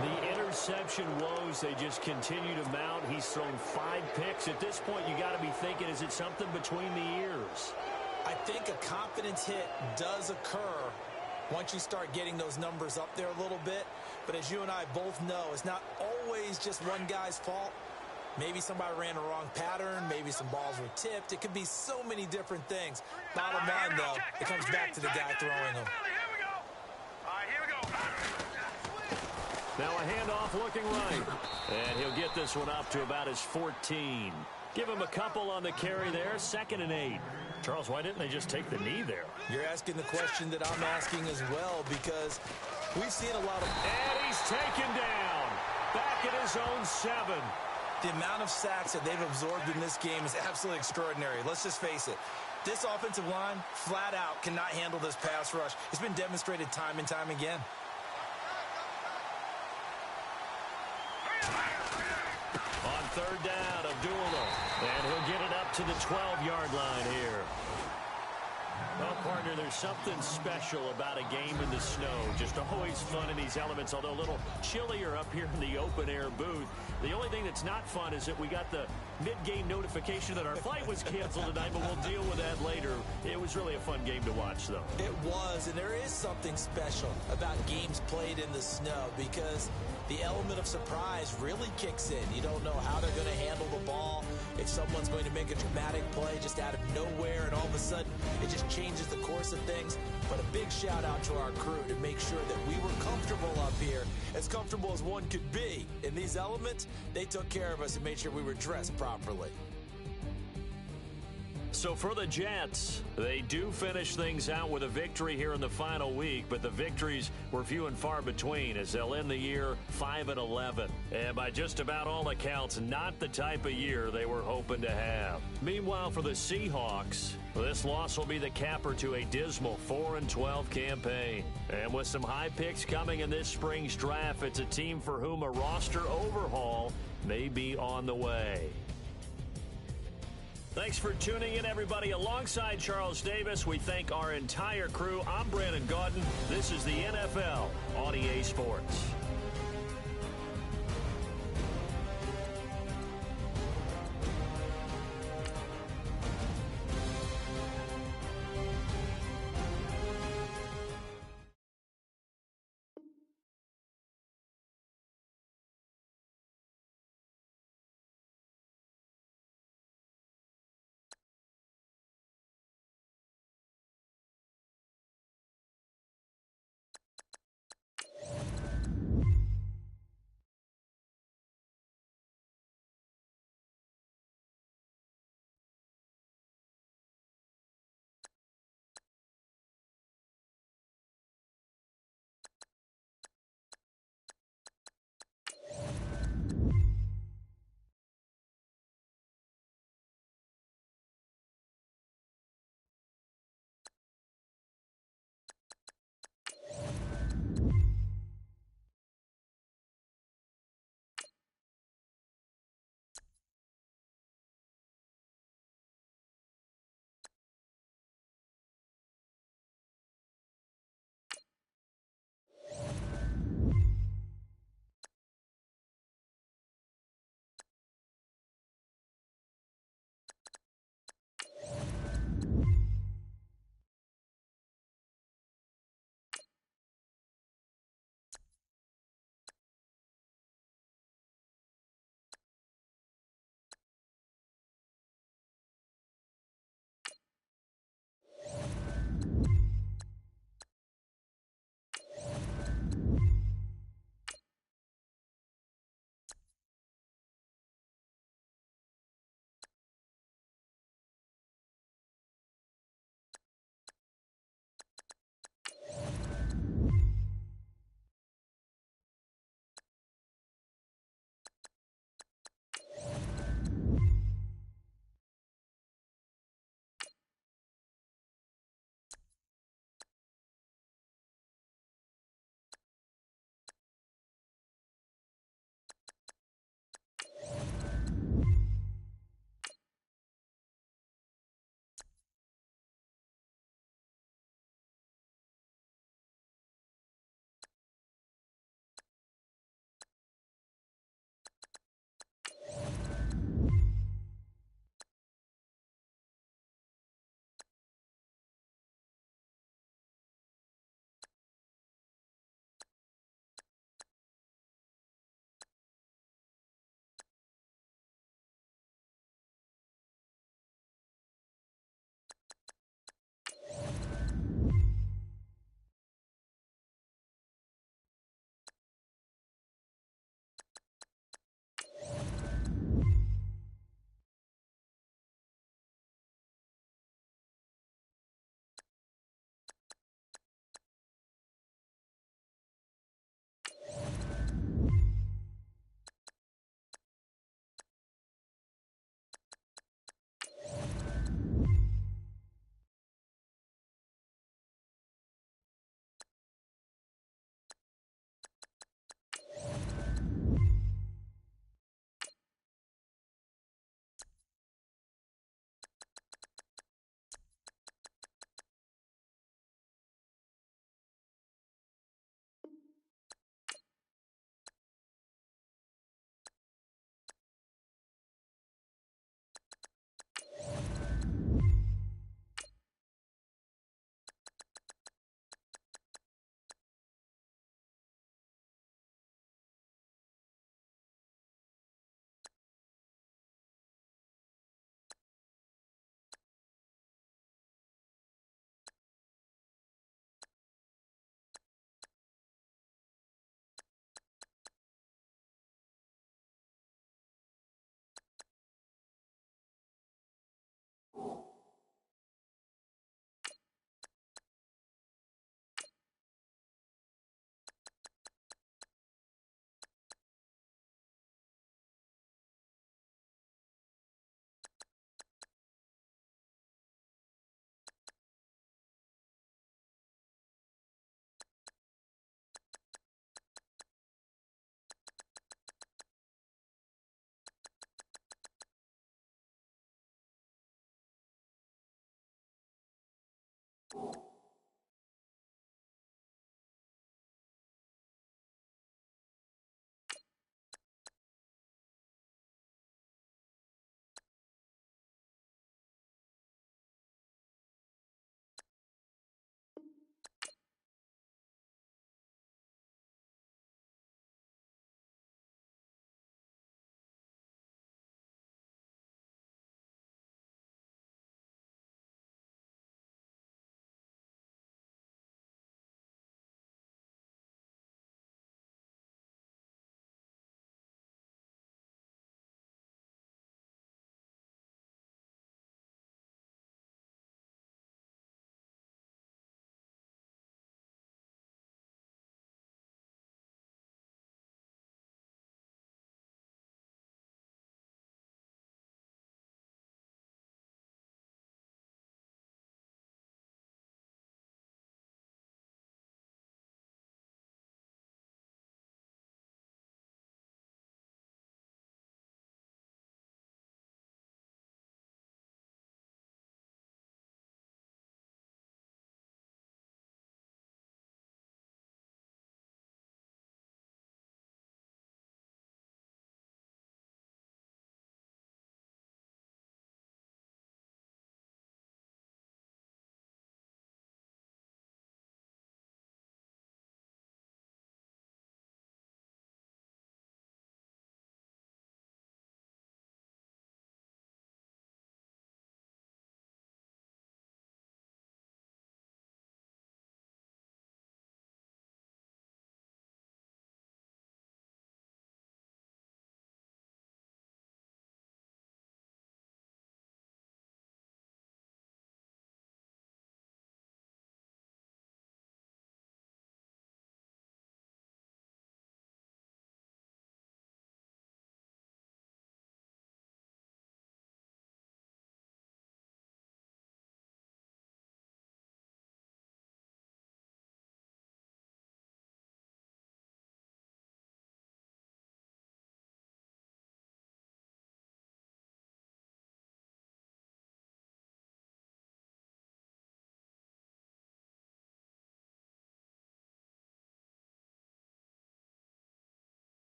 The interception woes, they just continue to mount. He's thrown 5 picks. At this point, you got to be thinking, is it something between the ears? I think a confidence hit does occur once you start getting those numbers up there a little bit. But as you and I both know, it's not always just one guy's fault. Maybe somebody ran a wrong pattern. Maybe some balls were tipped. It could be so many different things. Bottom line, though, it comes back to the guy throwing them. Here we go. All right, here we go. Now a handoff looking right. And he'll get this one up to about his 14. Give him a couple on the carry there. 2nd and 8. Charles, why didn't they just take the knee there? You're asking the question that I'm asking as well, because we've seen a lot of... And he's taken down. Back at his own 7. The amount of sacks that they've absorbed in this game is absolutely extraordinary. Let's just face it. This offensive line, flat out, cannot handle this pass rush. It's been demonstrated time and time again. On third down, Abdullah. And he'll get it up to the 12-yard line here. Well, partner, there's something special about a game in the snow. Just always fun in these elements, although a little chillier up here in the open-air booth. The only thing that's not fun is that we got the mid-game notification that our flight was canceled tonight, but we'll deal with that later. It was really a fun game to watch, though. It was, and there is something special about games played in the snow because the element of surprise really kicks in. You don't know how they're going to handle the ball, if someone's going to make a dramatic play just out of nowhere, and all of a sudden it just changes the course of things. But a big shout out to our crew to make sure that we were comfortable up here, as comfortable as one could be. In these elements, they took care of us and made sure we were dressed properly. So for the Jets, they do finish things out with a victory here in the final week, but the victories were few and far between as they'll end the year 5-11. And by just about all accounts, not the type of year they were hoping to have. Meanwhile, for the Seahawks, this loss will be the capper to a dismal 4-12 campaign. And with some high picks coming in this spring's draft, it's a team for whom a roster overhaul may be on the way. Thanks for tuning in, everybody. Alongside Charles Davis, we thank our entire crew. I'm Brandon Gaudin. This is the NFL on EA Sports.